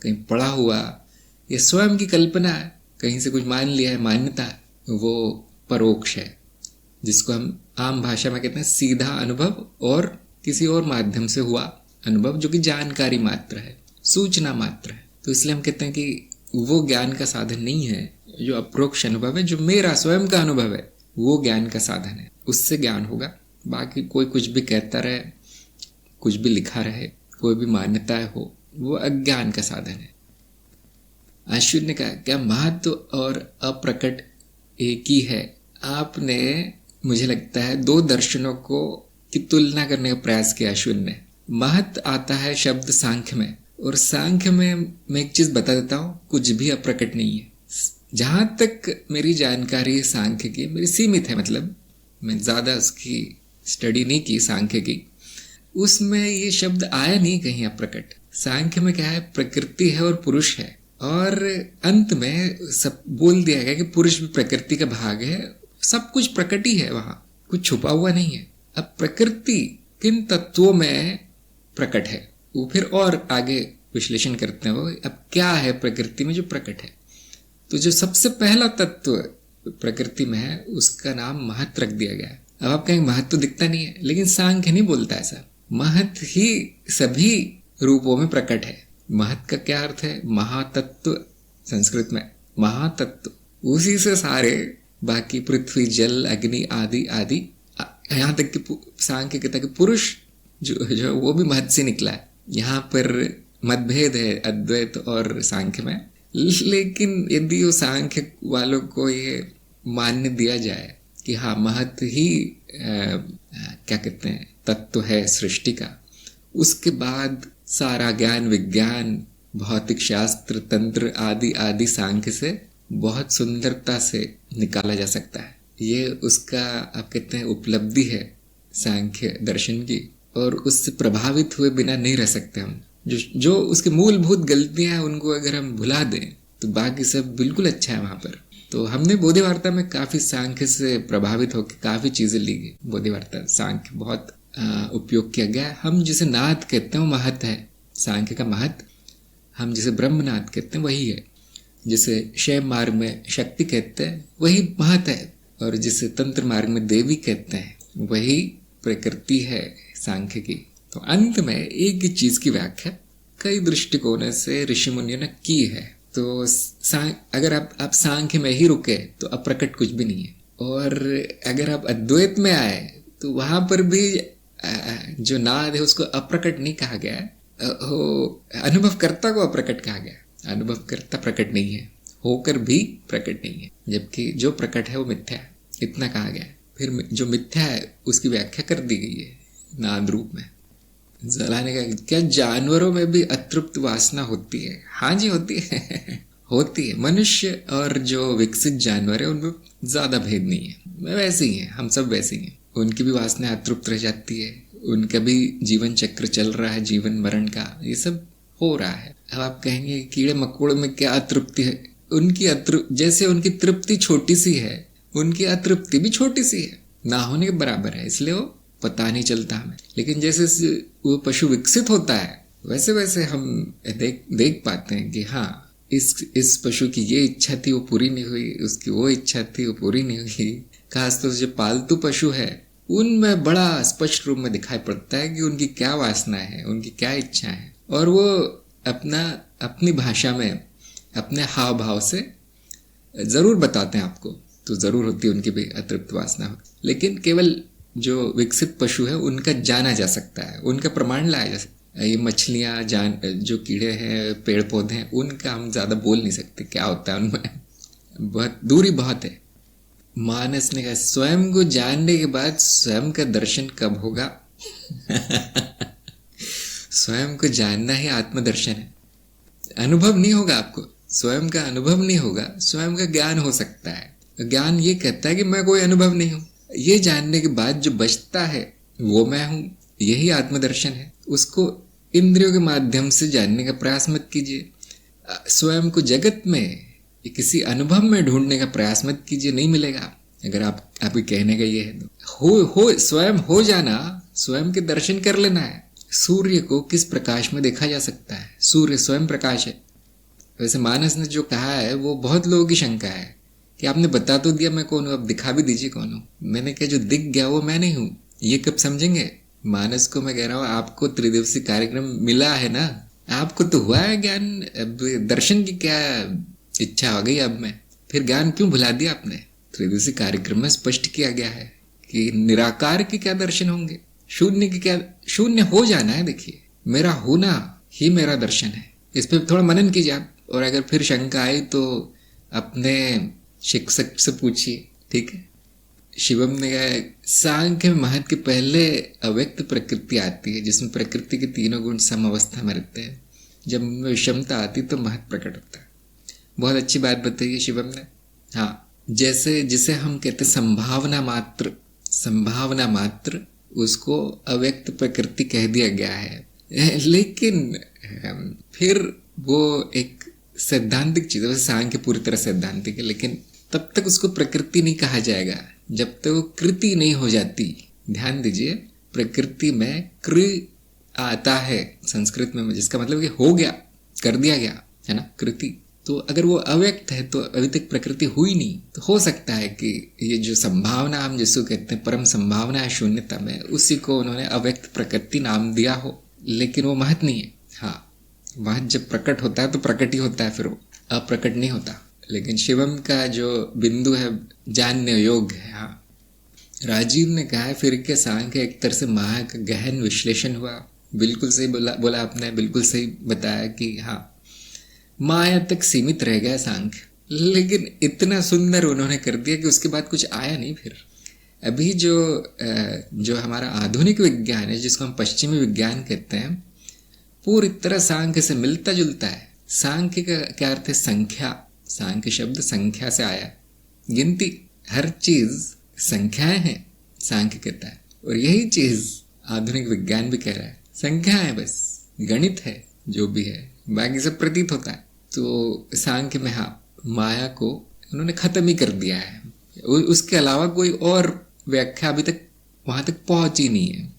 कहीं पढ़ा हुआ, ये स्वयं की कल्पना है, कहीं से कुछ मान लिया है, मान्यता, वो परोक्ष है, जिसको हम आम भाषा में कहते हैं सीधा अनुभव और किसी और माध्यम से हुआ अनुभव, जो कि जानकारी मात्र है, सूचना मात्र है। तो इसलिए हम कहते हैं कि वो ज्ञान का साधन नहीं है। जो अप्रोक्ष अनुभव है, जो मेरा स्वयं का अनुभव है, वो ज्ञान का साधन है। उससे ज्ञान होगा। बाकी कोई कुछ भी कहता रहे, कुछ भी लिखा रहे, कोई भी मान्यताएं हो, वो अज्ञान का साधन है। अश्विन ने कहा, क्या महत्व और अप्रकट एक ही है? आपने, मुझे लगता है, दो दर्शनों की तुलना करने का प्रयास किया अश्विन ने। महत्व आता है शब्द सांख्य में, और सांख्य में मैं एक चीज बता देता हूं, कुछ भी अप्रकट नहीं है। जहां तक मेरी जानकारी सांख्य की मेरी सीमित है, मतलब मैं ज्यादा उसकी स्टडी नहीं की सांख्य की, उसमें ये शब्द आया नहीं कहीं अप्रकट। सांख्य में क्या है, प्रकृति है और पुरुष है, और अंत में सब बोल दिया गया कि पुरुष भी प्रकृति का भाग है। सब कुछ प्रकट ही है, वहां कुछ छुपा हुआ नहीं है। अब प्रकृति किन तत्वों में प्रकट है, वो फिर और आगे विश्लेषण करते हैं। वो अब क्या है प्रकृति में जो प्रकट है? तो जो सबसे पहला तत्व प्रकृति में है, उसका नाम महत् रख दिया गया है। अब आप कहेंगे महत् तो दिखता नहीं है, लेकिन सांख्य नहीं बोलता ऐसा। महत् ही सभी रूपों में प्रकट है। महत् का क्या अर्थ है? महातत्व, संस्कृत में महातत्व। उसी से सारे बाकी पृथ्वी, जल, अग्नि आदि आदि, यहाँ तक कि सांख्य कहता है कि पुरुष जो वो भी महत् से निकला है। यहाँ पर मतभेद है अद्वैत और सांख्य में, लेकिन यदि वो सांख्य वालों को ये मान्य दिया जाए कि हाँ महत् ही क्या कहते हैं तत्व है सृष्टि का, उसके बाद सारा ज्ञान, विज्ञान, भौतिक शास्त्र, तंत्र आदि आदि सांख्य से बहुत सुंदरता से निकाला जा सकता है। ये उसका आप कहते हैं उपलब्धि है सांख्य दर्शन की, और उससे प्रभावित हुए बिना नहीं रह सकते हम। जो उसके मूलभूत गलतियां हैं उनको अगर हम भुला दें तो बाकी सब बिल्कुल अच्छा है वहां पर। तो हमने बोधि वार्ता में काफी सांख्य से प्रभावित होकर काफी चीजें ली गई। बोधि वार्ता सांख्य बहुत उपयोग किया गया है। हम जिसे नाद कहते हैं वो महत् है, सांख्य का महत्। हम जिसे ब्रह्मनाद कहते हैं वही है। जिसे शैव मार्ग में शक्ति कहते हैं वही महत् है, और जिसे तंत्र मार्ग में देवी कहते हैं वही प्रकृति है सांख्य की। तो अंत में एक ही चीज की व्याख्या कई दृष्टिकोणों से ऋषि मुनियों ने की है। तो अगर आप सांख्य में ही रुके तो अप्रकट कुछ भी नहीं है, और अगर आप अद्वैत में आए तो वहां पर भी जो नाद है उसको अप्रकट नहीं कहा गया है, अनुभवकर्ता को अप्रकट कहा गया। अनुभवकर्ता प्रकट नहीं है, होकर भी प्रकट नहीं है, जबकि जो प्रकट है वो मिथ्या है, इतना कहा गया है। फिर जो मिथ्या है उसकी व्याख्या कर दी गई है नाद रूप में। जलाने का, क्या जानवरों में भी अतृप्त वासना होती है? हाँ जी होती है होती है। मनुष्य और जो विकसित जानवर है उनमें ज्यादा भेद नहीं है, वैसे ही है, हम सब वैसे ही हैं। उनकी भी वासना अतृप्त रह जाती है, उनका भी जीवन चक्र चल रहा है, जीवन मरण का ये सब हो रहा है। अब आप कहेंगे कीड़े मकोड़ों में क्या अतृप्ति है? उनकी जैसे उनकी तृप्ति छोटी सी है, उनकी अतृप्ति भी छोटी सी है, ना होने के बराबर है, इसलिए वो पता नहीं चलता हमें। लेकिन जैसे वो पशु विकसित होता है वैसे वैसे हम देख पाते हैं कि हाँ इस पशु की ये इच्छा थी वो पूरी नहीं हुई, उसकी वो इच्छा थी वो पूरी नहीं हुई। खासतौर से जो पालतू पशु है उनमें बड़ा स्पष्ट रूप में दिखाई पड़ता है कि उनकी क्या वासना है, उनकी क्या इच्छा है, और वो अपनी भाषा में अपने हाव भाव से जरूर बताते हैं आपको। तो जरूर होती है उनकी भी अतृप्त वासना, लेकिन केवल जो विकसित पशु है उनका जाना जा सकता है, उनका प्रमाण लाया जा सकता है। ये मछलियां, जो कीड़े हैं, पेड़ पौधे हैं, उनका हम ज्यादा बोल नहीं सकते क्या होता है उनमें, बहुत दूरी बहुत है। मानस ने कहा स्वयं को जानने के बाद स्वयं का दर्शन कब होगा? स्वयं को जानना ही आत्मदर्शन है। अनुभव नहीं होगा आपको, स्वयं का अनुभव नहीं होगा, स्वयं का ज्ञान हो सकता है। ज्ञान ये कहता है कि मैं कोई अनुभव नहीं हूं। ये जानने के बाद जो बचता है वो मैं हूं, यही आत्मदर्शन है। उसको इंद्रियों के माध्यम से जानने का प्रयास मत कीजिए। स्वयं को जगत में किसी अनुभव में ढूंढने का प्रयास मत कीजिए, नहीं मिलेगा। अगर आपके कहने का ये है तो स्वयं हो जाना, स्वयं के दर्शन कर लेना है। सूर्य को किस प्रकाश में देखा जा सकता है? सूर्य स्वयं प्रकाश है। वैसे मानस ने जो कहा है वो बहुत लोगों की शंका है कि आपने बता तो दिया मैं कौन हूं, अब दिखा भी दीजिए कौन हूं। मैंने कहा जो दिख गया वो मैं नहीं हूं। ये कब समझेंगे? मानस को मैं कह रहा हूं आपको त्रिदिवसीय कार्यक्रम मिला है ना, आपको तो हुआ है ज्ञान, अब दर्शन की क्या इच्छा हो गई अब में? फिर ज्ञान क्यों भुला दिया आपने? त्रयोदशी कार्यक्रम में स्पष्ट किया गया है कि निराकार के क्या दर्शन होंगे, शून्य के क्या, शून्य हो जाना है। देखिए, मेरा होना ही मेरा दर्शन है। इस पर थोड़ा मनन कीजिए आप, और अगर फिर शंका आई तो अपने शिक्षक से पूछिए, ठीक है। शिवम ने कहा, सांख्य में महत के पहले अव्यक्त प्रकृति आती है, जिसमें प्रकृति के तीनों गुण सम अवस्था में रहते हैं। जब उनमें विषमता आती तो महत प्रकट होता है। बहुत अच्छी बात बताई शिवम ने। हाँ, जैसे जिसे हम कहते संभावना मात्र, संभावना मात्र, उसको अव्यक्त प्रकृति कह दिया गया है। लेकिन फिर वो एक सैद्धांतिक चीज है। सांख्य पूरी तरह सैद्धांतिक है, लेकिन तब तक उसको प्रकृति नहीं कहा जाएगा जब तक वो कृति नहीं हो जाती। ध्यान दीजिए, प्रकृति में कृ आता है संस्कृत में, जिसका मतलब कि हो गया, कर दिया गया, है ना, कृति। तो अगर वो अव्यक्त है तो अभी तक प्रकृति हुई नहीं। तो हो सकता है कि ये जो संभावना हम जिसको कहते हैं परम संभावना है शून्यता में, उसी को उन्होंने अव्यक्त प्रकृति नाम दिया हो, लेकिन वो महत नहीं है। हाँ, महत जब प्रकट होता है तो प्रकट ही होता है, फिर वो अप्रकट नहीं होता। लेकिन शिवम का जो बिंदु है जानने योग्य है। हाँ, राजीव ने कहा है फिर के सांख्य एक तरह से माया का गहन विश्लेषण हुआ। बिल्कुल सही बोला आपने, बिल्कुल सही बताया कि हाँ, माया तक सीमित रह गया सांख्य, लेकिन इतना सुंदर उन्होंने कर दिया कि उसके बाद कुछ आया नहीं। फिर अभी जो हमारा आधुनिक विज्ञान है, जिसको हम पश्चिमी विज्ञान कहते हैं, पूरी तरह सांख्य से मिलता जुलता है। सांख्य का क्या अर्थ है? संख्या। सांख्य शब्द संख्या से आया, गिनती। हर चीज संख्याएं हैं, सांख्य कहता है। और यही चीज आधुनिक विज्ञान भी कह रहा है, संख्या है, बस गणित है, जो भी है, बाकी सब प्रतीत होता है। तो सांख्य में हाँ, माया को उन्होंने खत्म ही कर दिया है। उसके अलावा कोई और व्याख्या अभी तक वहां तक पहुंची नहीं है।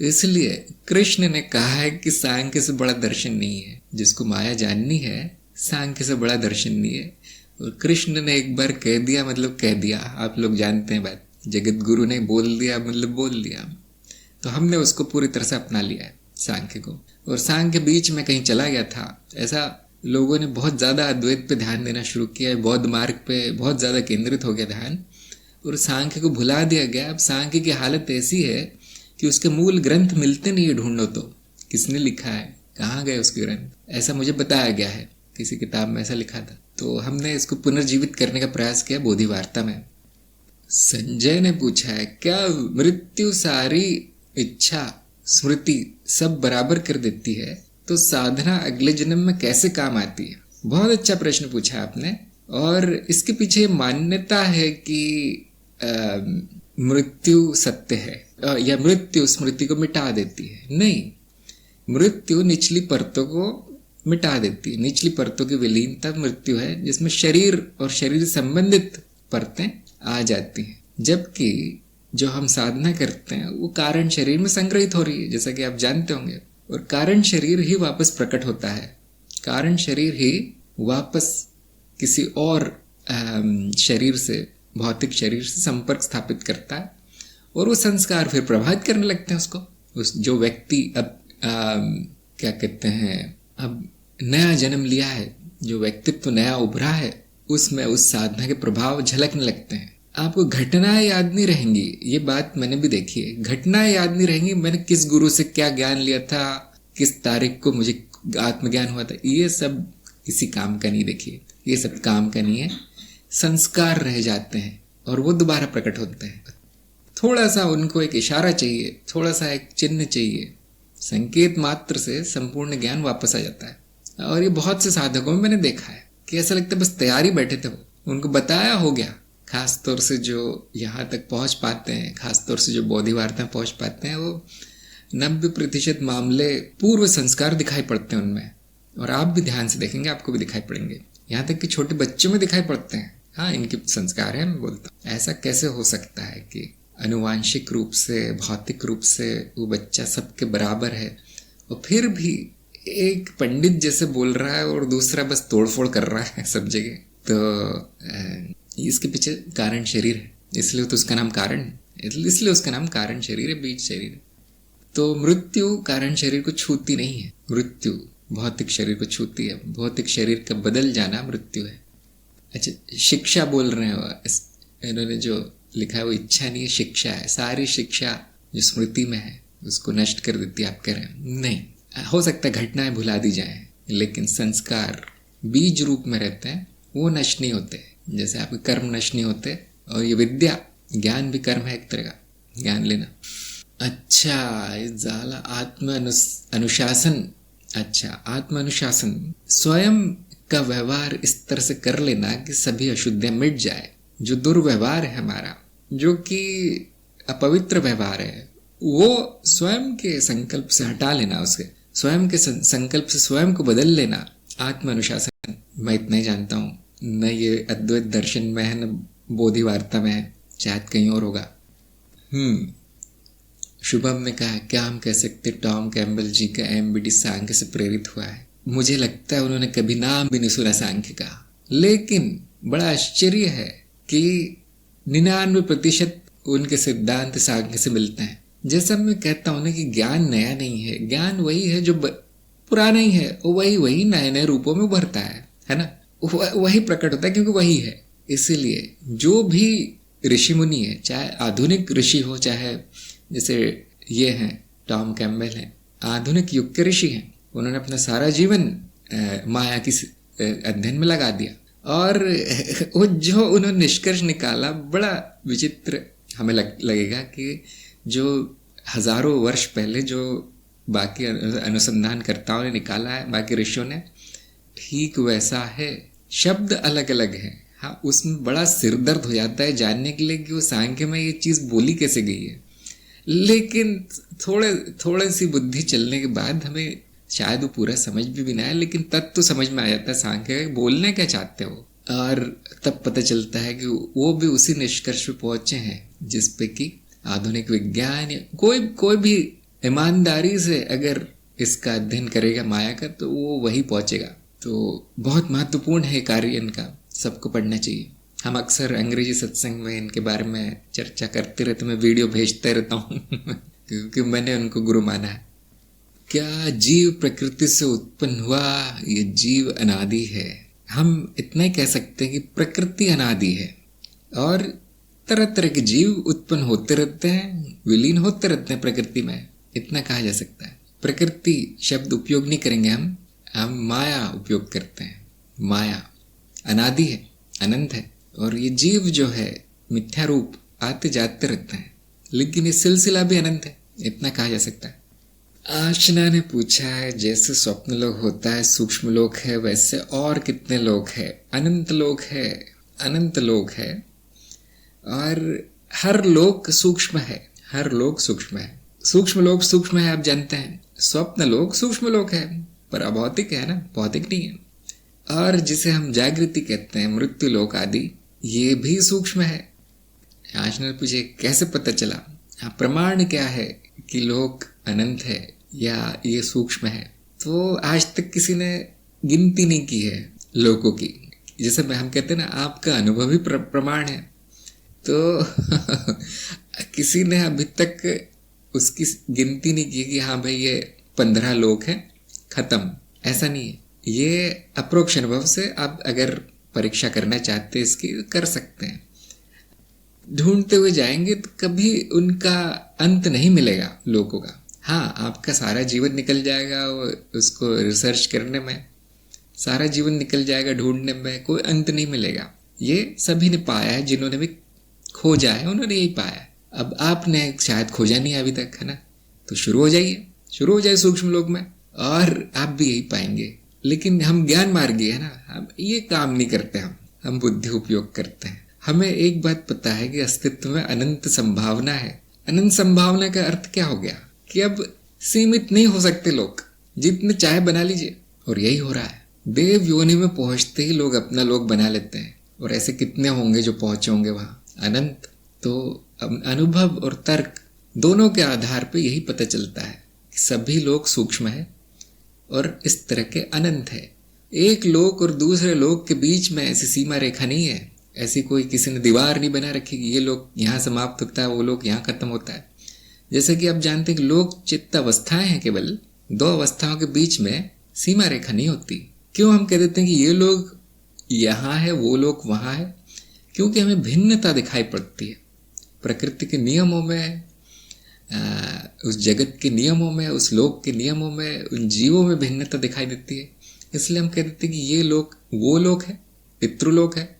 इसलिए कृष्ण ने कहा है कि सांख्य से बड़ा दर्शन नहीं है। जिसको माया जाननी है, सांख्य से बड़ा दर्शन नहीं है। और कृष्ण ने एक बार कह दिया मतलब कह दिया। आप लोग जानते हैं बात, जगत गुरु ने बोल दिया मतलब बोल दिया। तो हमने उसको पूरी तरह से अपना लिया है सांख्य को। और सांख्य बीच में कहीं चला गया था, ऐसा लोगों ने बहुत ज्यादा अद्वैत पे ध्यान देना शुरू किया है, बौद्ध मार्ग पे बहुत ज्यादा केंद्रित हो गया ध्यान, और सांख्य को भुला दिया गया। अब सांख्य की हालत ऐसी है कि उसके मूल ग्रंथ मिलते नहीं है। ढूंढो तो किसने लिखा है, कहाँ गए उसके ग्रंथ, ऐसा मुझे बताया गया है, किसी किताब में ऐसा लिखा था। तो हमने इसको पुनर्जीवित करने का प्रयास किया बोधि वार्ता में। संजय ने पूछा है, क्या मृत्यु सारी इच्छा स्मृति सब बराबर कर देती है, तो साधना अगले जन्म में कैसे काम आती है? बहुत अच्छा प्रश्न पूछा आपने। और इसके पीछे मान्यता है कि मृत्यु सत्य है या मृत्यु स्मृति को मिटा देती है। नहीं, मृत्यु निचली परतों को मिटा देती है। निचली परतों की विलीनता मृत्यु है, जिसमें शरीर और शरीर संबंधित परतें आ जाती हैं। जबकि जो हम साधना करते हैं वो कारण शरीर में संग्रहित हो रही है, जैसा कि आप जानते होंगे। और कारण शरीर ही वापस प्रकट होता है। कारण शरीर ही वापस किसी और शरीर से, भौतिक शरीर से संपर्क स्थापित करता है, और वो संस्कार फिर प्रभावित करने लगते हैं उसको। उस जो व्यक्ति अब क्या कहते हैं, अब नया जन्म लिया है, जो व्यक्तित्व नया उभरा है, उसमें उस साधना के प्रभाव झलकने लगते हैं। आपको घटनाएं याद नहीं रहेंगी, ये बात मैंने भी देखी है। घटनाएं याद नहीं रहेंगी, मैंने किस गुरु से क्या ज्ञान लिया था, किस तारीख को मुझे आत्मज्ञान हुआ था, ये सब किसी काम का नहीं। देखिए, ये सब काम का नहीं है। संस्कार रह जाते हैं और वो दोबारा प्रकट होते हैं। थोड़ा सा उनको एक इशारा चाहिए, थोड़ा सा एक चिन्ह चाहिए, संकेत मात्र से संपूर्ण ज्ञान वापस आ जाता है। और ये बहुत से साधकों में मैंने देखा है कि ऐसा लगता है बस तैयारी बैठे थे, वो उनको बताया हो गया। खास तौर से जो यहाँ तक पहुँच पाते हैं, खास तौर से जो बोधि वार्ता में पहुँच पाते हैं, वो 90% मामले पूर्व संस्कार दिखाई पड़ते हैं उनमें। और आप भी ध्यान से देखेंगे, आपको भी दिखाई पड़ेंगे। यहाँ तक कि छोटे बच्चों में दिखाई पड़ते हैं। हाँ, इनके संस्कार है, मैं बोलता हूँ। ऐसा कैसे हो सकता है कि अनुवांशिक रूप से, भौतिक रूप से वो बच्चा सबके बराबर है, और फिर भी एक पंडित जैसे बोल रहा है और दूसरा बस तोड़फोड़ कर रहा है सब जगह। तो इसके पीछे कारण शरीर है, इसलिए तो उसका नाम कारण है, इसलिए उसका नाम कारण शरीर है, बीज शरीर है। तो मृत्यु कारण शरीर को छूती नहीं है। मृत्यु भौतिक शरीर को छूती है। भौतिक शरीर का बदल जाना मृत्यु है। अच्छा, शिक्षा बोल रहे हो, इन्होंने जो लिखा है वो इच्छा नहीं है, शिक्षा है। सारी शिक्षा जो स्मृति में है उसको नष्ट कर देती है, आप कह रहे हैं। नहीं, हो सकता है घटनाएं भुला दी जाएं, लेकिन संस्कार बीज रूप में रहते हैं, वो नष्ट नहीं होते। जैसे आपके कर्म नष्ट नहीं होते, और ये विद्या, ज्ञान भी कर्म है एक तरह का, ज्ञान लेना। अच्छा, झाला आत्म अनुशासन। अच्छा, आत्म अनुशासन, स्वयं का व्यवहार इस तरह से कर लेना कि सभी अशुद्धियां मिट जाए। जो दुर्व्यवहार है हमारा, जो कि अपवित्र व्यवहार है, वो स्वयं के संकल्प से हटा लेना, उसके स्वयं के संकल्प से स्वयं को बदल लेना, आत्म अनुशासन। मैं इतना ही जानता हूँ, न ये अद्वैत दर्शन में है, न बोधि वार्ता में है, शायद कहीं और होगा। शुभम ने कहा, क्या हम कह सकते टॉम कैम्बल जी का एमबीडी सांख्य से प्रेरित हुआ है? मुझे लगता है उन्होंने कभी नाम भी नहीं सुना सांख्य का, लेकिन बड़ा आश्चर्य है कि 99% उनके सिद्धांत सांख्य से मिलते हैं। जैसा मैं कहता हूं ना कि ज्ञान नया नहीं है, ज्ञान वही है जो पुराना ही है, वही नए नए रूपों में उभरता है ना, वही प्रकट होता है क्योंकि वही है। इसीलिए जो भी ऋषि मुनि है, चाहे आधुनिक ऋषि हो, चाहे जैसे ये हैं टॉम कैम्बल हैं, आधुनिक युग के ऋषि हैं, उन्होंने अपना सारा जीवन माया की अध्ययन में लगा दिया, और वो जो उन्होंने निष्कर्ष निकाला बड़ा विचित्र हमें लगेगा कि जो हजारों वर्ष पहले जो बाकी अनुसंधानकर्ताओं ने निकाला है, बाकी ऋषियों ने, ठीक वैसा है, शब्द अलग अलग है। हाँ, उसमें बड़ा सिरदर्द हो जाता है जानने के लिए कि वो सांख्य में ये चीज़ बोली कैसे गई है, लेकिन थोड़े सी बुद्धि चलने के बाद हमें शायद वो पूरा समझ भी ना आए, लेकिन तब तो समझ में आ जाता है सांख्य बोलने क्या चाहते हो, और तब पता चलता है कि वो भी उसी निष्कर्ष पे पहुंचे हैं जिस पे कि आधुनिक विज्ञान या कोई भी ईमानदारी से अगर इसका अध्ययन करेगा माया का, तो वो वही पहुंचेगा। तो बहुत महत्वपूर्ण है कार्य इनका, सबको पढ़ना चाहिए। हम अक्सर अंग्रेजी सत्संग में इनके बारे में चर्चा करते रहते, मैं वीडियो भेजते रहता हूँ क्योंकि मैंने उनको गुरु माना है। क्या जीव प्रकृति से उत्पन्न हुआ? ये जीव अनादि है। हम इतना ही कह सकते हैं कि प्रकृति अनादि है, और तरह तरह के जीव उत्पन्न होते रहते हैं, विलीन होते रहते हैं प्रकृति में, इतना कहा जा सकता है। प्रकृति शब्द उपयोग नहीं करेंगे हम माया उपयोग करते हैं। माया अनादि है, अनंत है, और ये जीव जो है मिथ्या रूप आते जाते रहते हैं, लेकिन ये सिलसिला भी अनंत है, इतना कहा जा सकता है। आशना ने पूछा है, जैसे स्वप्न लोक होता है, सूक्ष्म लोक है, वैसे और कितने लोक है? अनंत लोक है, अनंत लोक है, और हर लोक सूक्ष्म है, हर लोक सूक्ष्म है। सूक्ष्म लोक सूक्ष्म है, आप जानते हैं। स्वप्न लोक सूक्ष्म लोक है, पर अभौतिक है ना, भौतिक नहीं है। और जिसे हम जागृति कहते हैं, मृत्यु लोक आदि, ये भी सूक्ष्म है। आशना ने पूछे, कैसे पता चला? प्रमाण क्या है कि लोक अनंत है या ये सूक्ष्म है? तो आज तक किसी ने गिनती नहीं की है लोकों की। जैसे हम कहते हैं ना, आपका अनुभव ही प्रमाण है, तो किसी ने अभी तक उसकी गिनती नहीं की कि हाँ भाई ये 15 लोक है, खत्म, ऐसा नहीं है। ये अप्रोक्ष अनुभव से आप अगर परीक्षा करना चाहते हैं इसकी, कर सकते हैं। ढूंढते हुए जाएंगे तो कभी उनका अंत नहीं मिलेगा लोगों का। हाँ, आपका सारा जीवन निकल जाएगा उसको रिसर्च करने में, सारा जीवन निकल जाएगा ढूंढने में, कोई अंत नहीं मिलेगा। ये सभी ने पाया है, जिन्होंने भी खोजा है उन्होंने यही पाया है। अब आपने शायद खोजा नहीं अभी तक, है ना, तो शुरू हो जाइए सूक्ष्म लोक में, और आप भी यही पाएंगे। लेकिन हम ज्ञान मार्गी है ना, हम ये काम नहीं करते, हम बुद्धि उपयोग करते हैं। हमें एक बात पता है कि अस्तित्व में अनंत संभावना है। अनंत संभावना का अर्थ क्या हो गया कि अब सीमित नहीं हो सकते लोग, जितने चाहे बना लीजिए, और यही हो रहा है। देव योनि में पहुंचते ही लोग अपना लोक बना लेते हैं, और ऐसे कितने होंगे जो पहुंचे होंगे वहां अनंत। तो अनुभव और तर्क दोनों के आधार पे यही पता चलता है कि सभी लोग सूक्ष्म है और इस तरह के अनंत है। एक लोक और दूसरे लोक के बीच में ऐसी सीमा रेखा नहीं है, ऐसी कोई किसी ने दीवार नहीं बना रखी कि ये लोक यहाँ समाप्त होता है, वो लोक यहाँ खत्म होता है। जैसे कि आप जानते हैं कि लोक चित्त अवस्थाएं हैं, केवल 2 अवस्थाओं के बीच में सीमा रेखा नहीं होती। क्यों हम कह देते हैं कि ये लोग यहाँ है, वो लोग वहाँ है? क्योंकि हमें भिन्नता दिखाई पड़ती है प्रकृति के नियमों में, उस जगत के नियमों में, उस लोक के नियमों में, उन जीवों में भिन्नता दिखाई देती है। इसलिए हम कह देते हैं कि ये लोग वो लोग है, पितृलोक है,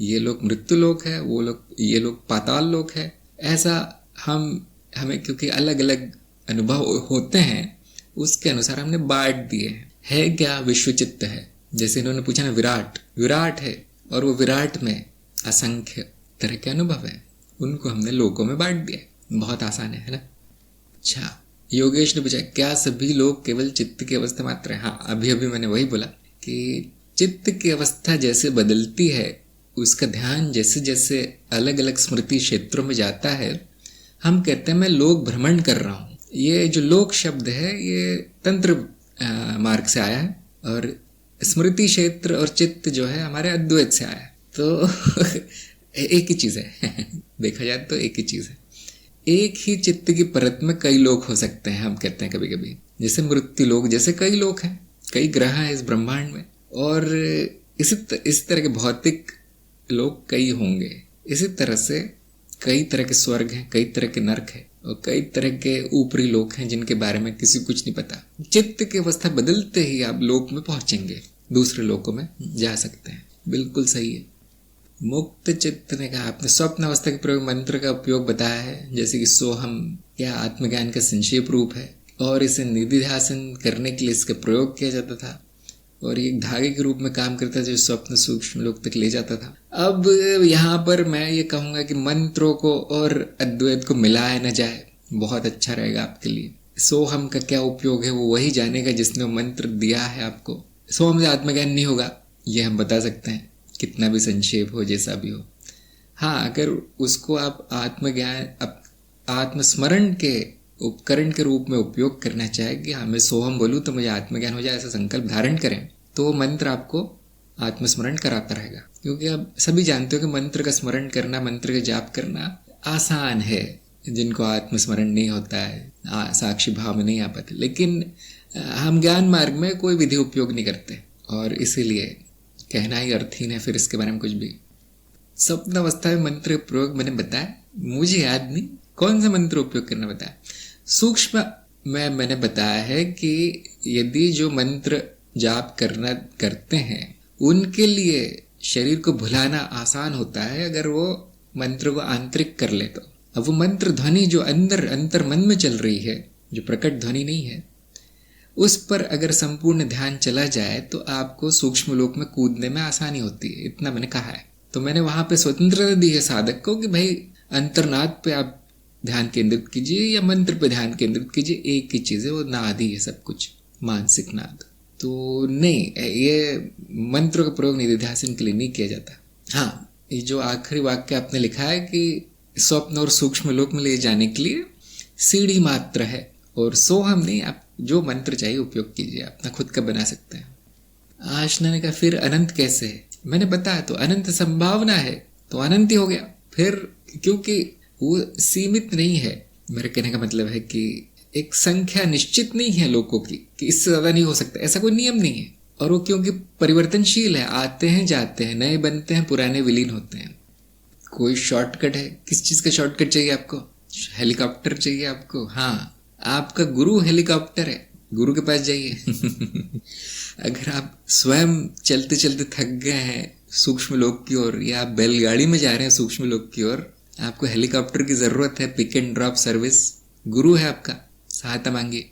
ये लोग मृत्युलोक है, वो लोग ये लोग पाताल लोक है। ऐसा हमें क्योंकि अलग अलग अनुभव होते हैं, उसके अनुसार हमने बांट दिए हैं। है क्या? विश्व चित्त है। जैसे इन्होंने पूछा ना, विराट है, और वो विराट में असंख्य तरह के अनुभव है, उनको हमने लोकों में बांट दिया। बहुत आसान है ना? अच्छा, योगेश ने पूछा क्या सभी लोग केवल चित्त की अवस्था मात्र है? हाँ, अभी अभी मैंने वही बोला कि चित्त की अवस्था जैसे बदलती है, उसका ध्यान जैसे जैसे अलग अलग स्मृति क्षेत्रों में जाता है, हम कहते हैं मैं लोक भ्रमण कर रहा हूँ। ये जो लोक शब्द है ये तंत्र मार्ग से आया है, और स्मृति क्षेत्र और चित्त जो है हमारे अद्वैत से आया है। तो एक ही चीज है देखा जाए तो एक ही चीज है। एक ही चित्त की परत में कई लोग हो सकते हैं, हम कहते हैं कभी कभी। जैसे मृत्यु लोग, जैसे कई लोग हैं, कई ग्रह हैं इस ब्रह्मांड में, और इस तरह के भौतिक लोग कई होंगे। इसी तरह से कई तरह के स्वर्ग हैं, कई तरह के नरक हैं, और कई तरह के ऊपरी लोग हैं जिनके बारे में किसी कुछ नहीं पता। चित्त की अवस्था बदलते ही आप लोक में पहुंचेंगे, दूसरे लोकों में जा सकते हैं। बिल्कुल सही है। मुक्त चित्त ने कहा, आपने स्वप्न अवस्था के प्रयोग मंत्र का उपयोग बताया है, जैसे कि सोहम क्या आत्मज्ञान का संक्षेप रूप है, और इसे निधिध्यासन करने के लिए इसका प्रयोग किया जाता था, और ये एक धागे के रूप में काम करता था जो स्वप्न सूक्ष्म लोक तक ले जाता था। अब यहाँ पर मैं ये कहूँगा कि मंत्रों को और अद्वैत को मिलाया न जाए, बहुत अच्छा रहेगा आपके लिए। सोहम का क्या उपयोग है वो वही जानेगा जिसने मंत्र दिया है आपको। सोहम से आत्मज्ञान नहीं होगा, ये हम बता सकते हैं, कितना भी संक्षेप हो, जैसा भी हो। हाँ, अगर उसको आप आत्मज्ञान, आत्मस्मरण के उपकरण के रूप में उपयोग करना चाहे कि हाँ मैं सोहम बोलूँ तो मुझे आत्मज्ञान हो जाए, ऐसा संकल्प धारण करें, तो मंत्र आपको आत्मस्मरण कराता रहेगा। क्योंकि आप सभी जानते हो कि मंत्र का स्मरण करना, मंत्र का जाप करना आसान है जिनको आत्मस्मरण नहीं होता है, साक्षी भाव में नहीं आ पाते। लेकिन हम ज्ञान मार्ग में कोई विधि उपयोग नहीं करते, और इसीलिए कहना ही अर्थहीन है फिर इसके बारे में कुछ भी। स्वप्न अवस्था में मंत्र प्रयोग मैंने बताया, मुझे याद नहीं कौन सा मंत्र उपयोग करना बताया। सूक्ष्म में मैंने बताया है कि यदि जो मंत्र जाप करते हैं उनके लिए शरीर को भुलाना आसान होता है अगर वो मंत्र को आंतरिक कर ले तो। अब वो मंत्र ध्वनि जो अंतर मन में चल रही है, जो प्रकट ध्वनि नहीं है, उस पर अगर संपूर्ण ध्यान चला जाए तो आपको सूक्ष्म लोक में कूदने में आसानी होती है, इतना मैंने कहा है। तो मैंने वहां पे स्वतंत्रता दी है साधक को कि भाई अंतर्नाद पे आप ध्यान केंद्रित कीजिए या मंत्र पे ध्यान केंद्रित कीजिए, एक ही चीज है, वो नाद ही है सब कुछ, मानसिक नाद। तो नहीं, ये मंत्र का प्रयोग निधिध्यासन के लिए नहीं किया जाता। हाँ, ये जो आखिरी वाक्य आपने लिखा है कि स्वप्न और सूक्ष्म लोक में ले जाने के लिए सीढ़ी मात्र है, और सोहम नहीं, आप जो मंत्र चाहिए उपयोग कीजिए, अपना खुद का बना सकते हैं। आशना ने कहा फिर अनंत कैसे है? मैंने बताया तो अनंत संभावना है तो अनंत ही हो गया फिर, क्योंकि वो सीमित नहीं है। मेरे कहने का मतलब है कि एक संख्या निश्चित नहीं है लोगों की कि इससे ज्यादा नहीं हो सकता, ऐसा कोई नियम नहीं है। और वो क्योंकि परिवर्तनशील है, आते हैं जाते हैं, नए बनते हैं, पुराने विलीन होते हैं। कोई शॉर्टकट है? किस चीज का शॉर्टकट चाहिए आपको? हेलीकॉप्टर चाहिए आपको? हाँ, आपका गुरु हेलीकॉप्टर है, गुरु के पास जाइए अगर आप स्वयं चलते चलते थक गए हैं सूक्ष्म लोक की ओर, या आप बैलगाड़ी में जा रहे हैं सूक्ष्म लोक की ओर, आपको हेलीकॉप्टर की जरूरत है, पिक एंड ड्रॉप सर्विस। गुरु है आपका, सहायता मांगिए।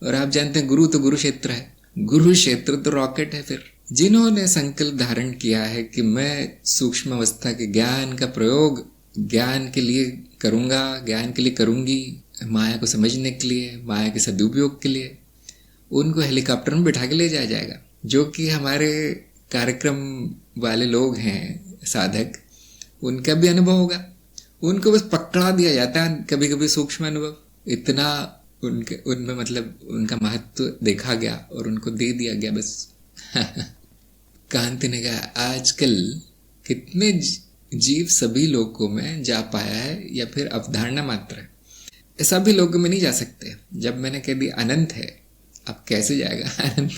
और आप जानते हैं गुरु तो गुरु क्षेत्र है, गुरु क्षेत्र तो रॉकेट है। फिर जिन्होंने संकल्प धारण किया है कि मैं सूक्ष्म अवस्था के ज्ञान का प्रयोग ज्ञान के लिए करूंगा, ज्ञान के लिए करूंगी, माया को समझने के लिए, माया के सदुपयोग के लिए, उनको हेलीकॉप्टर में बिठा के ले जाया जाएगा। जो कि हमारे कार्यक्रम वाले लोग हैं साधक, उनका भी अनुभव होगा, उनको बस पकड़ा दिया जाता है कभी कभी सूक्ष्म अनुभव, इतना उनमें मतलब उनका महत्व देखा गया और उनको दे दिया गया बस कांति ने कहा आजकल कितने जीव सभी लोकों में जा पाया है या फिर अवधारणा मात्र है? सभी लोगों में नहीं जा सकते। जब मैंने कह दिया अनंत है, अब कैसे जाएगा अनंत?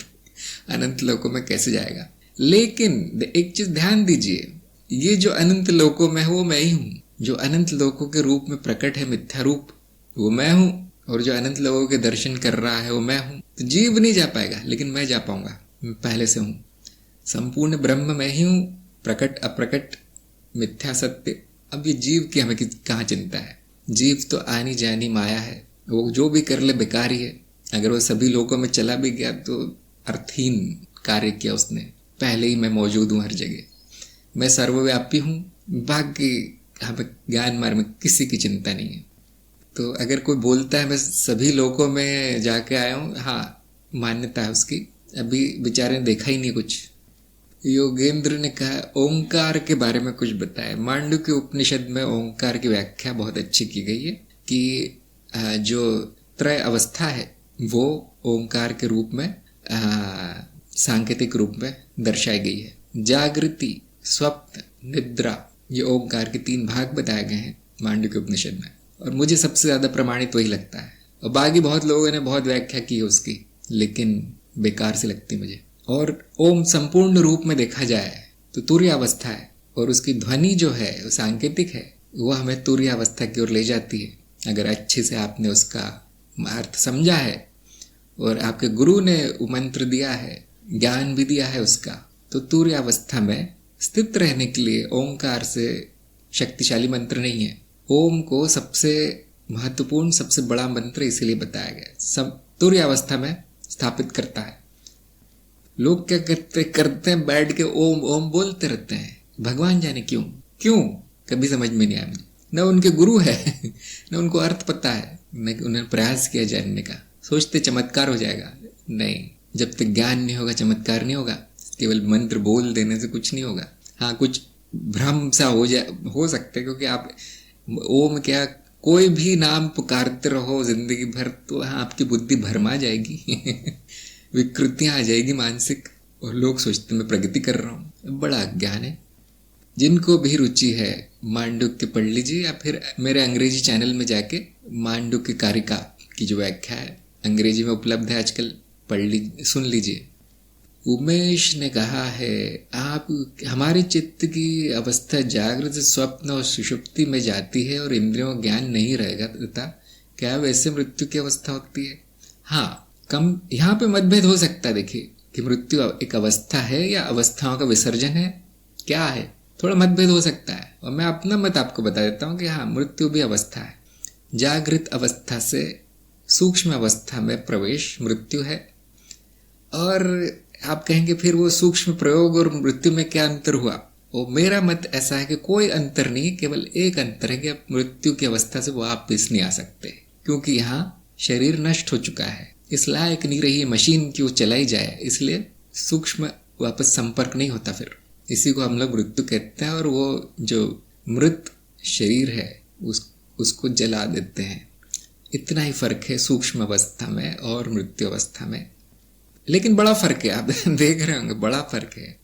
अनंत लोकों में कैसे जाएगा। लेकिन एक चीज ध्यान दीजिए, ये जो अनंत लोकों में है वो मैं ही हूं। जो अनंत लोकों के रूप में प्रकट है मिथ्या रूप, वो मैं हूं। और जो अनंत लोगों के दर्शन कर रहा है वो मैं हूं। तो जीव नहीं जा पाएगा, लेकिन मैं जा पाऊंगा। मैं पहले से हूं। संपूर्ण ब्रह्म मैं ही हूं, प्रकट अप्रकट मिथ्या सत्य। अब ये जीव की हमें कहाँ चिंता है। जीव तो आनी जानी माया है, वो जो भी कर ले बेकार ही है। अगर वो सभी लोगों में चला भी गया तो अर्थहीन कार्य किया उसने। पहले ही मैं मौजूद हूं हर जगह, मैं सर्वव्यापी हूं। बाकी हमें ज्ञान मार्ग में किसी की चिंता नहीं है। तो अगर कोई बोलता है मैं सभी लोगों में जाके आया हूं, हाँ मान्यता है उसकी, अभी बेचारे ने देखा ही नहीं कुछ। योगेंद्र ने कहा ओंकार के बारे में कुछ बताया। मांडुक्य उपनिषद में ओंकार की व्याख्या बहुत अच्छी की गई है कि जो त्रय अवस्था है वो ओंकार के रूप में सांकेतिक रूप में दर्शाई गई है। जागृति, स्वप्न, निद्रा, ये ओंकार के 3 भाग बताए गए हैं मांडुक्य उपनिषद में। और मुझे सबसे ज्यादा प्रमाणित वही लगता है। और बाकी बहुत लोगों ने बहुत व्याख्या की है उसकी, लेकिन बेकार से लगती मुझे। और ओम संपूर्ण रूप में देखा जाए तो तुर्य अवस्था है, और उसकी ध्वनि जो है वो सांकेतिक है, वो हमें तुर्य अवस्था की ओर ले जाती है। अगर अच्छे से आपने उसका अर्थ समझा है और आपके गुरु ने मंत्र दिया है, ज्ञान भी दिया है उसका, तो तुर्य अवस्था में स्थित रहने के लिए ओंकार से शक्तिशाली मंत्र नहीं है। ओम को सबसे महत्वपूर्ण, सबसे बड़ा मंत्र इसलिए बताया गया, सब तुर्य अवस्था में स्थापित करता है। लोग क्या करते हैं, बैठ के ओम ओम बोलते रहते हैं, भगवान जाने क्यों कभी समझ में नहीं आया मुझे। न उनके गुरु है न उनको अर्थ पता है, न उन्होंने प्रयास किया जानने का। सोचते चमत्कार हो जाएगा, नहीं, जब तक ज्ञान नहीं होगा चमत्कार नहीं होगा। केवल मंत्र बोल देने से कुछ नहीं होगा। हाँ, कुछ भ्रम सा हो सकता है, क्योंकि आप ओम क्या कोई भी नाम पुकारते रहो जिंदगी भर, तो हाँ आपकी बुद्धि भरमा जाएगी विकृतियां आ जाएगी मानसिक, और लोग सोचते मैं प्रगति कर रहा हूँ। बड़ा अज्ञान है। जिनको भी रुचि है मांडुक्य पढ़ लीजिए, या फिर मेरे अंग्रेजी चैनल में जाके मांडुक्य कारिका की जो व्याख्या है अंग्रेजी में उपलब्ध है आजकल, सुन लीजिए। उमेश ने कहा है आप हमारी चित्त की अवस्था जागृत, स्वप्न और सुषुप्ति में जाती है और इंद्रियों का ज्ञान नहीं रहेगा तथा क्या वैसे मृत्यु की अवस्था होती है। हाँ, कम यहाँ पे मतभेद हो सकता है। देखिए कि मृत्यु एक अवस्था है या अवस्थाओं का विसर्जन है, क्या है, थोड़ा मतभेद हो सकता है। और मैं अपना मत आपको बता देता हूँ कि हाँ, मृत्यु भी अवस्था है। जागृत अवस्था से सूक्ष्म अवस्था में प्रवेश मृत्यु है। और आप कहेंगे फिर वो सूक्ष्म प्रयोग और मृत्यु में क्या अंतर हुआ। और मेरा मत ऐसा है कि कोई अंतर नहीं, केवल एक अंतर है कि अब मृत्यु की अवस्था से वो वापस नहीं आ सकते, क्योंकि यहाँ शरीर नष्ट हो चुका है, इस लायक नहीं रही मशीन की वो चलाई जाए, इसलिए सूक्ष्म वापस संपर्क नहीं होता। फिर इसी को हम लोग मृत्यु कहते हैं। और वो जो मृत शरीर है उसको जला देते हैं। इतना ही फर्क है सूक्ष्म अवस्था में और मृत्यु अवस्था में। लेकिन बड़ा फर्क है, आप देख रहे होंगे, बड़ा फर्क है।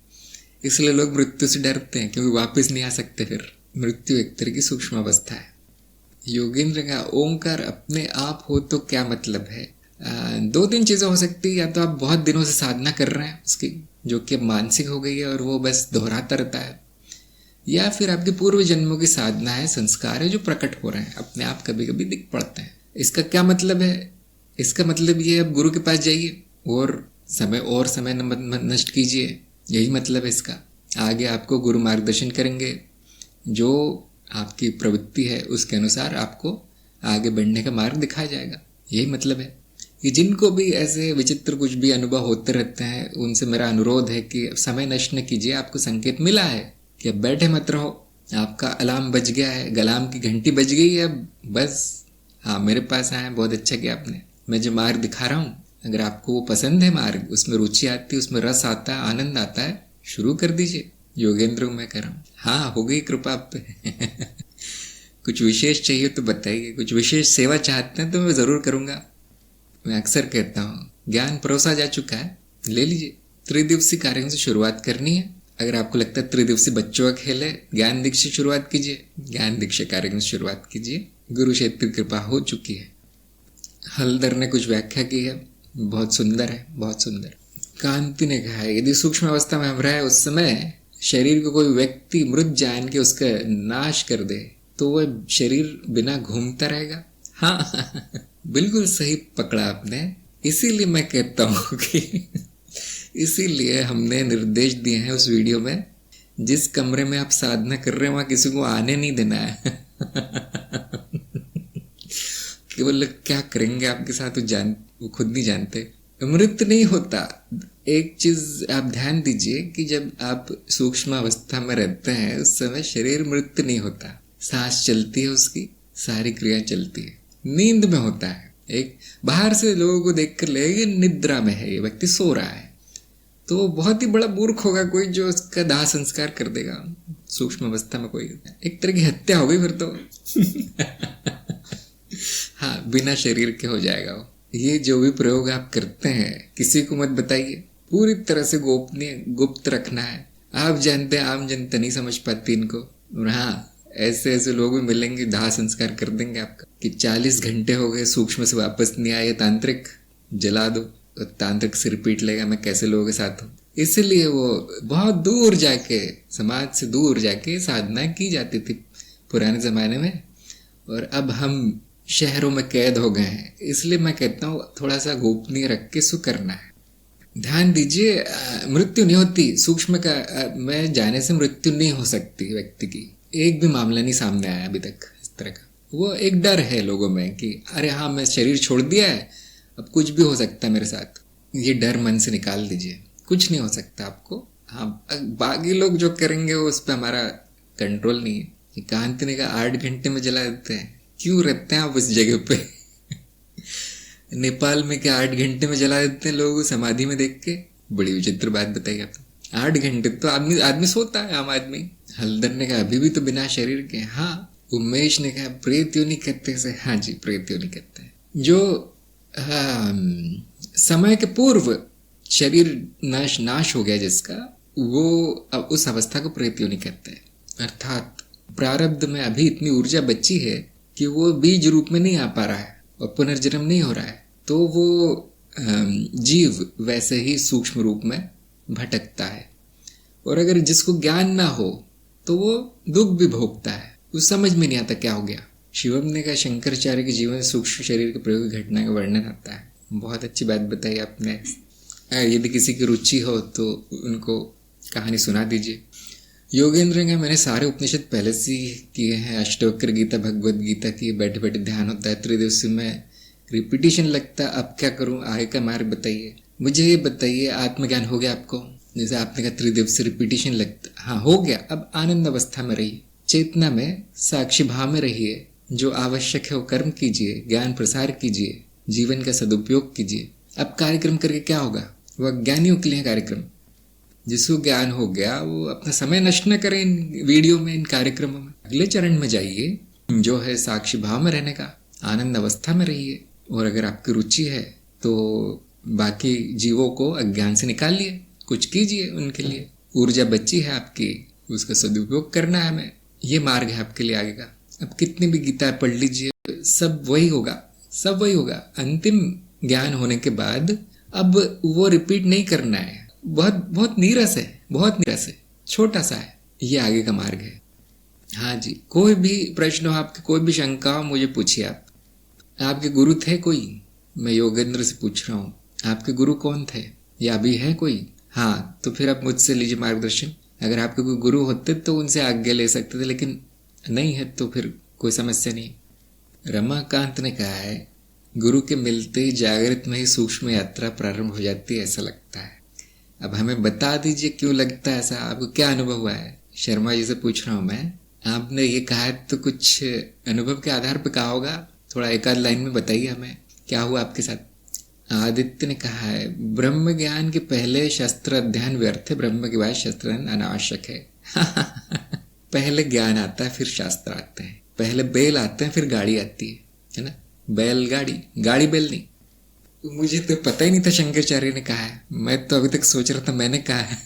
इसलिए लोग मृत्यु से डरते हैं, क्योंकि वापस नहीं आ सकते। फिर मृत्यु एक तरह की सूक्ष्म अवस्था है। योगेंद्र का ओंकार अपने आप हो तो क्या मतलब है। 2-3 चीजें हो सकती है। या तो आप बहुत दिनों से साधना कर रहे हैं उसकी, जो कि मानसिक हो गई है और वो बस दोहराता रहता है, या फिर आपके पूर्व जन्मों की साधना है, संस्कार है जो प्रकट हो रहे हैं अपने आप, कभी कभी दिख पड़ते हैं। इसका क्या मतलब है। इसका मतलब ये, अब गुरु के पास जाइए और समय नष्ट कीजिए, यही मतलब है इसका। आगे आपको गुरु मार्गदर्शन करेंगे, जो आपकी प्रवृत्ति है उसके अनुसार आपको आगे बढ़ने का मार्ग दिखाया जाएगा, यही मतलब है। कि जिनको भी ऐसे विचित्र कुछ भी अनुभव होते रहते हैं, उनसे मेरा अनुरोध है कि समय नष्ट न कीजिए। आपको संकेत मिला है कि अब बैठे मत रहो, आपका अलार्म बज गया है, गलाम की घंटी बज गई है, बस हाँ मेरे पास आए, बहुत अच्छा किया आपने। मैं जो मार्ग दिखा रहा हूँ, अगर आपको वो पसंद है मार्ग, उसमें रुचि आती है, उसमें रस आता है, आनंद आता है, शुरू कर दीजिए। योगेंद्र मैं कह रहा हूँ, हाँ हो गई कृपा आप पे कुछ विशेष चाहिए तो बताइए, कुछ विशेष सेवा चाहते हैं तो मैं जरूर करूँगा। मैं अक्सर कहता हूँ ज्ञान परोसा जा चुका है, ले लीजिए। त्रिदिवसीय कार्यक्रम से शुरुआत करनी है। अगर आपको लगता है त्रिदिवसीय बच्चों का खेल है, ज्ञान दीक्षा शुरुआत कीजिए, ज्ञान दीक्षा कार्यक्रम से शुरुआत कीजिए। गुरु क्षेत्र की कृपा हो चुकी है। हलदर ने कुछ व्याख्या की है, बहुत सुंदर है, बहुत सुंदर। कांति ने कहा है, यदि सूक्ष्म अवस्था में हम रहे उस समय शरीर को कोई व्यक्ति मृत जान के उसका नाश कर दे तो वह शरीर बिना घूमता रहेगा। हाँ बिल्कुल सही पकड़ा आपने। इसीलिए मैं कहता हूँ कि इसीलिए हमने निर्देश दिए हैं उस वीडियो में, जिस कमरे में आप साधना कर रहे हैं वहां किसी को आने नहीं देना है। केवल क्या करेंगे आपके साथ वो खुद नहीं जानते। मृत नहीं होता। एक चीज आप ध्यान दीजिए कि जब आप सूक्ष्म अवस्था में रहते हैं उस समय शरीर मृत नहीं होता, सांस चलती है, उसकी सारी क्रिया चलती है, नींद में होता है। एक बाहर से लोगों को देखकर लगेगा निद्रा में है, ये व्यक्ति सो रहा है, तो बहुत ही बड़ा मूर्ख होगा कोई जो उसका दाह संस्कार कर देगा सूक्ष्म अवस्था में। कोई एक तरह की हत्या हो गई फिर तो। हाँ, बिना शरीर के हो जाएगा वो। ये जो भी प्रयोग आप करते हैं किसी को मत बताइए, पूरी तरह से गोपनीय गुप्त रखना है। आप जानते हैं, आम जनता नहीं समझ पाती इनको। और हाँ, ऐसे ऐसे लोग भी मिलेंगे दाह संस्कार कर देंगे आपका कि 40 घंटे हो गए सूक्ष्म से वापस नहीं आए, तांत्रिक जला दो। तो तांत्रिक सिर पीट लेगा मैं कैसे लोगों के साथ हूँ। इसलिए वो बहुत दूर जाके, समाज से दूर जाके साधना की जाती थी पुराने जमाने में, और अब हम शहरों में कैद हो गए हैं। इसलिए मैं कहता हूँ थोड़ा सा गोपनीय रख के सु करना है। ध्यान दीजिए, मृत्यु नहीं होती सूक्ष्म का में जाने से, मृत्यु नहीं हो सकती व्यक्ति की। एक भी मामला नहीं सामने आया अभी तक इस तरह का। वो एक डर है लोगों में कि अरे हाँ, मैं शरीर छोड़ दिया है, अब कुछ भी हो सकता है मेरे साथ। ये डर मन से निकाल दीजिए, कुछ नहीं हो सकता आपको। हाँ, बाकी लोग जो करेंगे वो उस पर हमारा कंट्रोल नहीं है। कांति ने कहा 8 घंटे में जला देते हैं, क्यों रहते हैं आप उस जगह पे? नेपाल में क्या 8 घंटे में जला देते हैं लोग समाधि में देख के? बड़ी विचित्र बात बताई आपने। 8 घंटे तो आदमी सोता है, आम आदमी। हल्दर ने कहा अभी भी तो बिना शरीर के। हाँ। उमेश ने कहा प्रेत योनि कहते से। हाँ जी, प्रेत योनि कहते हैं। जो समय के पूर्व शरीर नाश हो गया जिसका, वो अब उस अवस्था को प्रेत योनि कहते हैं। अर्थात प्रारब्ध में अभी इतनी ऊर्जा बची है कि वो बीज रूप में नहीं आ पा रहा है और पुनर्जन्म नहीं हो रहा है, तो वो जीव वैसे ही सूक्ष्म रूप में भटकता है। और अगर जिसको ज्ञान ना हो तो वो दुख भी भोगता है, उस समझ में नहीं आता क्या हो गया। शिवम ने कहा शंकराचार्य के जीवन में सूक्ष्म शरीर के प्रयोग की घटना का वर्णन आता है। बहुत अच्छी बात बताई आपने। यदि किसी की रुचि हो तो उनको कहानी सुना दीजिए। योगेंद्र ने, मैंने सारे उपनिषद पहले से ही किए हैं, अष्टवक्र गीता, भगवद गीता की बैठे बैठे ध्यान होता है, त्रिदिवसीय में रिपीटिशन लगता है, अब क्या करूं, आगे का मार्ग बताइए। मुझे ये बताइए, आत्मज्ञान हो गया आपको? जैसे आपने कहा त्रिदिवसीय रिपीटिशन लगता, हाँ हो गया। अब आनंद अवस्था में रहिए, चेतना में, साक्षी भाव में रहिए। जो आवश्यक है वो कर्म कीजिए, ज्ञान प्रसार कीजिए, जीवन का सदुपयोग कीजिए। अब कार्यक्रम करके क्या होगा? वह ज्ञानियों के लिए कार्यक्रम। जिसको ज्ञान हो गया वो अपना समय नष्ट न करें इन वीडियो में, इन कार्यक्रमों में। अगले चरण में जाइए, जो है साक्षी भाव में रहने का, आनंद अवस्था में रहिए। और अगर आपकी रुचि है तो बाकी जीवों को अज्ञान से निकालिए, कुछ कीजिए उनके लिए। ऊर्जा बची है आपकी, उसका सदुपयोग करना है हमें। ये मार्ग है आपके लिए आगे का। अब कितनी भी गीता पढ़ लीजिए, सब वही होगा, सब वही होगा। अंतिम ज्ञान होने के बाद अब वो रिपीट नहीं करना है। बहुत बहुत नीरस है, बहुत नीरस है, छोटा सा है। ये आगे का मार्ग है। हाँ जी, कोई भी प्रश्न हो आपके, कोई भी शंका हो, मुझे पूछिए। आप आपके गुरु थे कोई? मैं योगेंद्र से पूछ रहा हूँ, आपके गुरु कौन थे या अभी है कोई? हाँ, तो फिर आप मुझसे लीजिए मार्गदर्शन। अगर आपके कोई गुरु होते तो उनसे आज्ञा ले सकते थे, लेकिन नहीं है तो फिर कोई समस्या नहीं। रमाकांत ने कहा है गुरु के मिलते ही जागृत में ही सूक्ष्म यात्रा प्रारंभ हो जाती है, ऐसा लगता है। अब हमें बता दीजिए क्यों लगता है ऐसा, आपको क्या अनुभव हुआ है? शर्मा जी से पूछ रहा हूँ मैं। आपने ये कहा है तो कुछ अनुभव के आधार पर कहा होगा, थोड़ा एक आध लाइन में बताइए हमें क्या हुआ आपके साथ। आदित्य ने कहा है ब्रह्म ज्ञान के पहले शस्त्र अध्ययन व्यर्थ है, ब्रह्म के बाद शस्त्र अध्ययन अनावश्यक है। पहले ज्ञान आता है फिर शास्त्र आते हैं, पहले बैल आते हैं फिर गाड़ी आती है ना? बैल गाड़ी, गाड़ी बैल नहीं। मुझे तो पता ही नहीं था शंकराचार्य ने कहा है, मैं तो अभी तक सोच रहा था मैंने कहा है।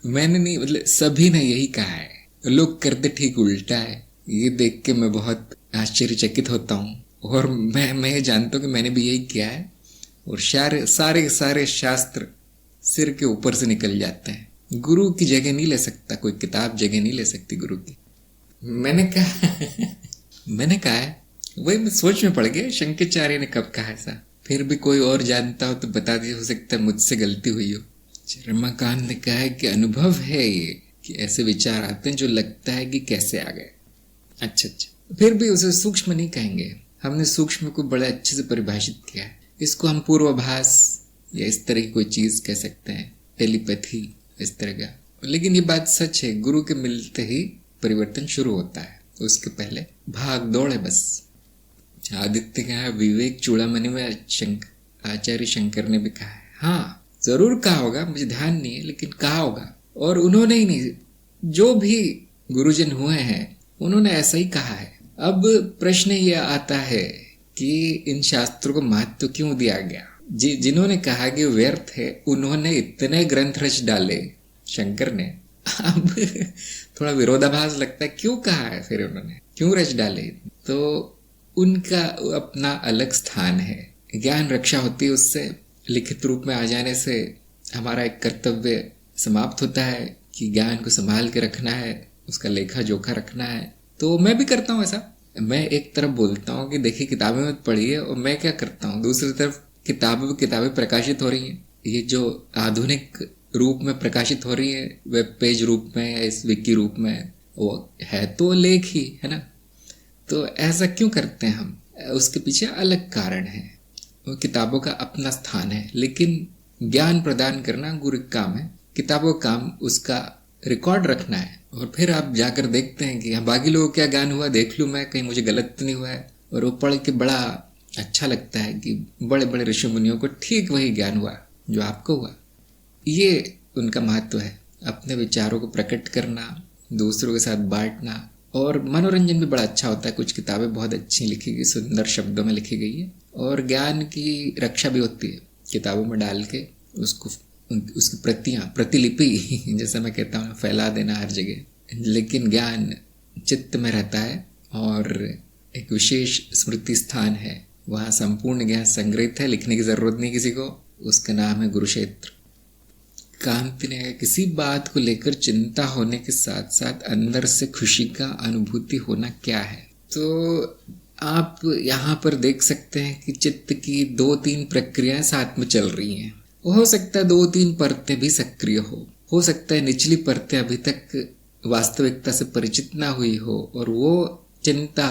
मैंने नहीं, मतलब सभी ने यही कहा है, लोग करते ठीक उल्टा है। ये देख के मैं बहुत आश्चर्यचकित होता हूँ। और मैं जानता हूँ कि मैंने भी यही किया है, और सारे सारे सारे शास्त्र सिर के ऊपर से निकल जाते हैं। गुरु की जगह नहीं ले सकता, कोई किताब जगह नहीं ले सकती गुरु की। मैंने कहा है, वही मैं सोच में पड़ गया, शंकराचार्य ने कब कहा ऐसा। फिर भी कोई और जानता हो तो बता दीजिए, हो सकता है मुझसे गलती हुई हो। रमाकांत ने कहा है कि अनुभव है ये, कि ऐसे विचार आते हैं जो लगता है कि कैसे आ गए। अच्छा, फिर भी उसे सूक्ष्म नहीं कहेंगे। हमने सूक्ष्म को बड़े अच्छे से परिभाषित किया है। इसको हम पूर्वाभास या इस तरह की कोई चीज कह सकते हैं, टेलीपैथी इस तरह का। लेकिन ये बात सच है, गुरु के मिलते ही परिवर्तन शुरू होता है, उसके पहले भाग दौड़ है बस। आदित्य कहा, विवेक चूड़ामणि में आचार्य शंकर ने भी कहा है। हाँ, जरूर कहा होगा, मुझे ध्यान नहीं है, लेकिन कहा होगा। और उन्होंने ही नहीं, जो भी गुरुजन हुए हैं उन्होंने ऐसा ही कहा है। अब प्रश्न ये आता है कि इन शास्त्रों को महत्व क्यों दिया गया। जिन्होंने कहा कि व्यर्थ है, उन्होंने इतने ग्रंथ रच डाले शंकर ने। अब थोड़ा विरोधाभास लगता है, क्यों कहा है फिर उन्होंने, क्यों रच डाले। तो उनका अपना अलग स्थान है। ज्ञान रक्षा होती है उससे, लिखित रूप में आ जाने से हमारा एक कर्तव्य समाप्त होता है कि ज्ञान को संभाल के रखना है, उसका लेखा जोखा रखना है। तो मैं भी करता हूँ ऐसा। मैं एक तरफ बोलता हूँ कि देखिए किताबें मत पढ़िए, और मैं क्या करता हूँ दूसरी तरफ किताबें प्रकाशित हो रही हैं। ये जो आधुनिक रूप में प्रकाशित हो रही है, वेब पेज रूप में या इस विकी रूप में, वो है तो लेख ही है ना। तो ऐसा क्यों करते हैं हम, उसके पीछे अलग कारण है। वो किताबों का अपना स्थान है, लेकिन ज्ञान प्रदान करना गुरु का काम है। किताबों का काम उसका रिकॉर्ड रखना है, और फिर आप जाकर देखते हैं कि बाकी लोगों को क्या ज्ञान हुआ, देख लूँ मैं, कहीं मुझे गलत तो नहीं हुआ है। और वो पढ़ के बड़ा अच्छा लगता है कि बड़े बड़े ऋषि मुनियों को ठीक वही ज्ञान हुआ जो आपको हुआ। ये उनका महत्व है, अपने विचारों को प्रकट करना, दूसरों के साथ बांटना। और मनोरंजन भी बड़ा अच्छा होता है। कुछ किताबें बहुत अच्छी लिखी गई, सुंदर शब्दों में लिखी गई है, और ज्ञान की रक्षा भी होती है किताबों में डाल के। उसको उसकी प्रतिलिपि जैसे मैं कहता हूँ, फैला देना हर जगह। लेकिन ज्ञान चित्त में रहता है, और एक विशेष स्मृति स्थान है, वहाँ संपूर्ण ज्ञान संग्रहित है। लिखने की जरूरत नहीं किसी को, उसका नाम है गुरुक्षेत्र। कांति ने किसी बात को लेकर चिंता होने के साथ साथ अंदर से खुशी का अनुभूति होना क्या है। तो आप यहाँ पर देख सकते हैं कि चित्त की 2-3 प्रक्रियाएं साथ में चल रही हैं। हो सकता है 2-3 परतें भी सक्रिय हो सकता है निचली परतें अभी तक वास्तविकता से परिचित ना हुई हो और वो चिंता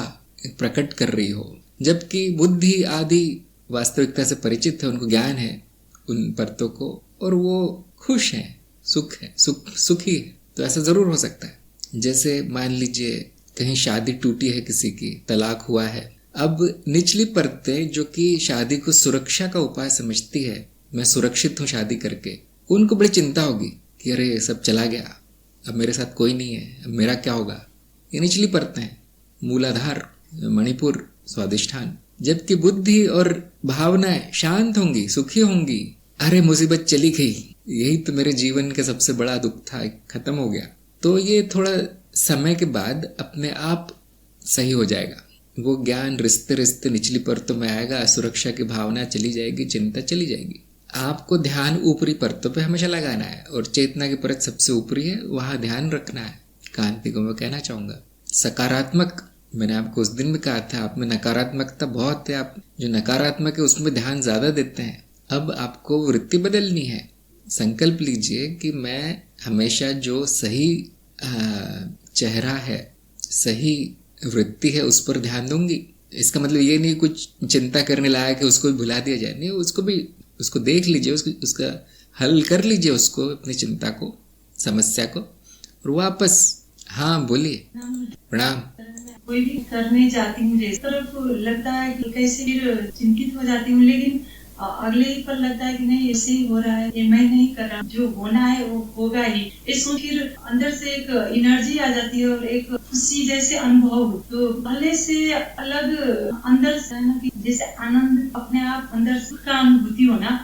प्रकट कर रही हो, जबकि बुद्धि आदि वास्तविकता से परिचित है, उनको ज्ञान है उन परतों को, और वो खुश है, सुखी है। तो ऐसा जरूर हो सकता है। जैसे मान लीजिए कहीं शादी टूटी है, किसी की तलाक हुआ है। अब निचली परतें जो कि शादी को सुरक्षा का उपाय समझती है, मैं सुरक्षित हूँ शादी करके, उनको बड़ी चिंता होगी कि अरे सब चला गया, अब मेरे साथ कोई नहीं है, अब मेरा क्या होगा। ये निचली परतें हैं, मूलाधार, मणिपुर, स्वादिष्ठान। जबकि बुद्धि और भावनाएं शांत होंगी, सुखी होंगी। अरे मुसीबत चली गई, यही तो मेरे जीवन का सबसे बड़ा दुख था, खत्म हो गया। तो ये थोड़ा समय के बाद अपने आप सही हो जाएगा। वो ज्ञान रिश्ते रिश्ते निचली परतों में आएगा, सुरक्षा की भावना चली जाएगी, चिंता चली जाएगी। आपको ध्यान ऊपरी परतों पे हमेशा लगाना है, और चेतना की परत सबसे ऊपरी है, वहां ध्यान रखना है। कांति को मैं कहना चाहूंगा सकारात्मक, मैंने आपको उस दिन भी कहा था, आप में नकारात्मकता बहुत है, आप जो नकारात्मक है उसमें ध्यान ज्यादा देते हैं। अब आपको वृत्ति बदलनी है। संकल्प लीजिए कि मैं हमेशा जो सही चेहरा है, सही वृत्ति है, उस पर ध्यान दूंगी। इसका मतलब ये नहीं कुछ चिंता करने लायक है उसको भी भुला दिया जाए, नहीं, उसको देख लीजिए, उसका हल कर लीजिए, उसको, अपनी चिंता को, समस्या को, और वापस। हाँ बोलिए। प्रणाम। कोई भी करने जाती हूँ, इस तरफ लगता है कि कैसे फिर चिंतित हो जाती हूँ, लेकिन अगले ही पर लगता है कि नहीं ऐसे ही हो रहा है, ये मैं नहीं कर रहा, जो होना है वो होगा ही। इसमें फिर अंदर से एक एनर्जी आ जाती है और एक खुशी जैसे अनुभव, तो पहले से अलग अंदर से ना, जैसे आनंद अपने आप अंदर से का अनुभूति होना,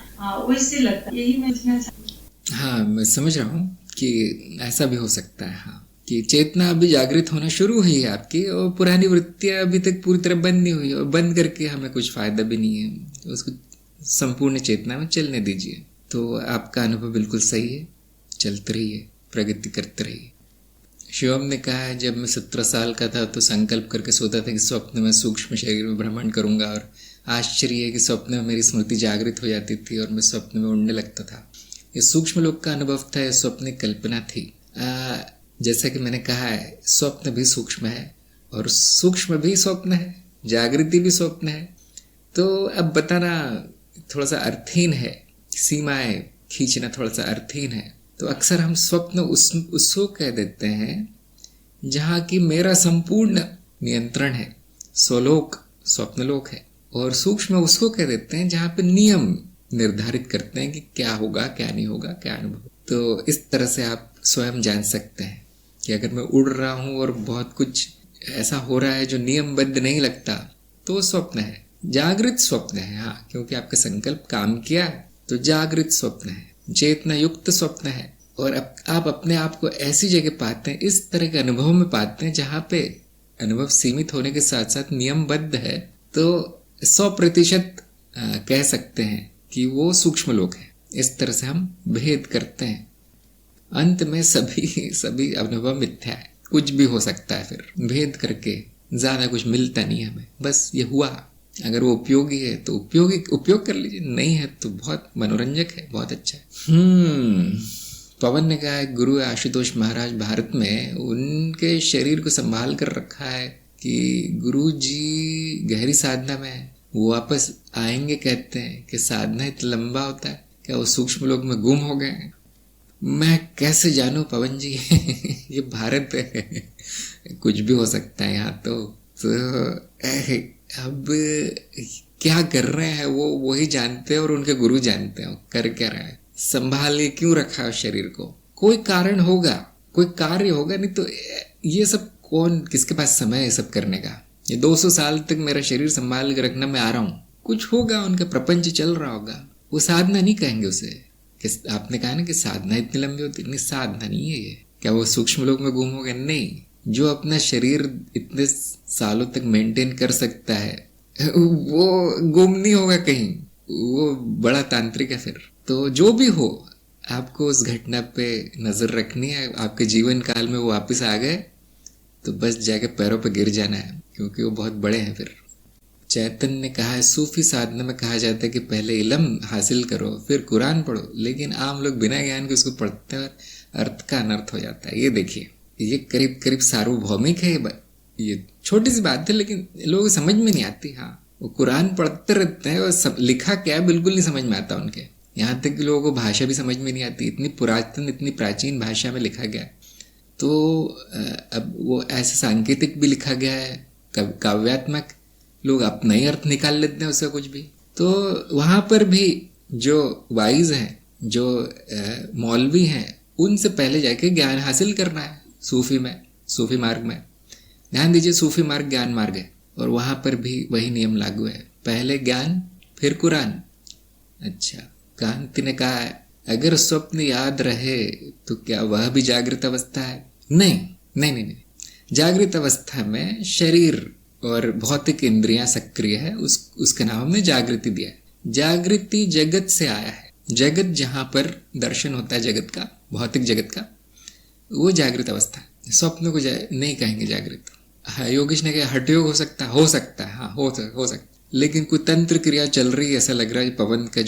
वैसे लगता है। यही मैं समझना चाहती हूँ। हाँ, मैं समझ रहा हूँ कि ऐसा भी हो सकता है। हाँ, कि चेतना अभी जागृत होना शुरू हुई है आपकी, और पुरानी वृत्तियां अभी तक पूरी तरह बंद नहीं हुई, और बंद करके हमें कुछ फायदा भी नहीं है। उसको संपूर्ण चेतना में चलने दीजिए। तो आपका अनुभव बिल्कुल सही है, चलते रहिए, प्रगति करते रहिए। शिवम ने कहा है, जब मैं 17 साल का था तो संकल्प करके सोता था कि स्वप्न में सूक्ष्म शरीर में भ्रमण करूंगा, और आश्चर्य है कि स्वप्न में मेरी स्मृति जागृत हो जाती थी और मैं स्वप्न में उड़ने लगता था। ये सूक्ष्म लोक का अनुभव था, ये स्वप्न कल्पना थी। जैसा कि मैंने कहा है, स्वप्न भी सूक्ष्म है और सूक्ष्म भी स्वप्न है, जागृति भी स्वप्न है। तो अब बताना थोड़ा सा अर्थहीन है, सीमाएं खींचना थोड़ा सा अर्थहीन है। तो अक्सर हम स्वप्न उसको कह देते हैं जहाँ की मेरा संपूर्ण नियंत्रण है, स्वलोक स्वप्नलोक है, और सूक्ष्म उसको कह देते हैं जहाँ पे नियम निर्धारित करते हैं कि क्या होगा, क्या नहीं होगा, क्या अनुभव। तो इस तरह से आप स्वयं जान सकते हैं कि अगर मैं उड़ रहा हूँ और बहुत कुछ ऐसा हो रहा है जो नियमबद्ध नहीं लगता, तो स्वप्न है। जागृत स्वप्न है, हाँ, क्योंकि आपका संकल्प काम किया तो जागृत स्वप्न है, चेतना युक्त स्वप्न है। और आप अपने आप को ऐसी जगह पाते हैं, इस तरह के अनुभव में पाते हैं जहाँ पे अनुभव सीमित होने के साथ साथ नियमबद्ध है। तो 100% कह सकते हैं कि वो सूक्ष्म लोक है। इस तरह से हम भेद करते हैं। अंत में सभी अनुभव मिथ्या है, कुछ भी हो सकता है। फिर भेद करके ज्यादा कुछ मिलता नहीं है हमें, बस ये हुआ। अगर वो उपयोगी है तो उपयोग कर लीजिए, नहीं है तो बहुत मनोरंजक है, बहुत अच्छा है। पवन ने कहा है, गुरु आशुतोष महाराज भारत में उनके शरीर को संभाल कर रखा है कि गुरु जी गहरी साधना में है, वो वापस आएंगे। कहते हैं कि साधना इतना लंबा होता है, क्या वो सूक्ष्म लोक में गुम हो गए हैं? मैं कैसे जानूं पवन जी ये भारत है, कुछ भी हो सकता है यहाँ। तो अब क्या कर रहे हैं वो ही जानते हैं और उनके गुरु जानते हैं कर क्या रहे हैं, संभाल के क्यों रखा है शरीर को। कोई कारण होगा, कोई कार्य होगा, नहीं तो ये सब किसके पास समय है सब करने का। ये 200 साल तक मेरा शरीर संभाल के रखना मैं आ रहा हूँ, कुछ होगा, उनका प्रपंच चल रहा होगा। वो साधना नहीं कहेंगे उसे। कि आपने कहा ना कि साधना इतनी लंबी होती, नहीं साधना नहीं है ये। क्या वो सूक्ष्म लोक में गुम हो गए? नहीं, जो अपना शरीर इतने सालों तक मेंटेन कर सकता है वो गुम नहीं होगा कहीं, वो बड़ा तांत्रिक है फिर। तो जो भी हो, आपको उस घटना पे नजर रखनी है। आपके जीवन काल में वो वापस आ गए तो बस जाके पैरों पे गिर जाना है, क्योंकि वो बहुत बड़े हैं फिर। चैतन्य ने कहा है, सूफी साधना में कहा जाता है कि पहले इल्म हासिल करो फिर कुरान पढ़ो, लेकिन आम लोग बिना ज्ञान के उसको पढ़ते हैं और अर्थ का अनर्थ हो जाता है। ये देखिए, ये करीब करीब सार्वभौमिक है। ये छोटी सी बात है लेकिन लोगों को समझ में नहीं आती। हाँ, वो कुरान पढ़ते रहते हैं और लिखा क्या है बिल्कुल नहीं समझ में आता उनके। यहाँ तक कि लोगों को भाषा भी समझ में नहीं आती, इतनी पुरातन इतनी प्राचीन भाषा में लिखा गया। तो अब वो ऐसे सांकेतिक भी लिखा गया है, काव्यात्मक, लोग अपना ही अर्थ निकाल लेते हैं उसका कुछ भी। तो वहां पर भी जो वाइज हैं, जो मौलवी हैं, उनसे पहले जाके ज्ञान हासिल करना है। सूफी मार्ग में ध्यान दीजिए, सूफी मार्ग ज्ञान मार्ग है और वहां पर भी वही नियम लागू है, पहले ज्ञान फिर कुरान। अच्छा, कांति ने कहा है, अगर स्वप्न याद रहे तो क्या वह भी जागृत अवस्था है? नहीं। जागृत अवस्था में शरीर और भौतिक इंद्रियां सक्रिय है, उसका नाम हमने जागृति दिया है। जागृति जगत से आया है। जगत जहां पर दर्शन होता है जगत का, भौतिक जगत का, वो जागृत अवस्था है। स्वप्न को नहीं कहेंगे जागृत। हाँ, योगेश ने कहा हठयोग हो सकता है, हाँ हो सकता, लेकिन कोई तंत्र क्रिया चल रही है ऐसा लग रहा है। पवन का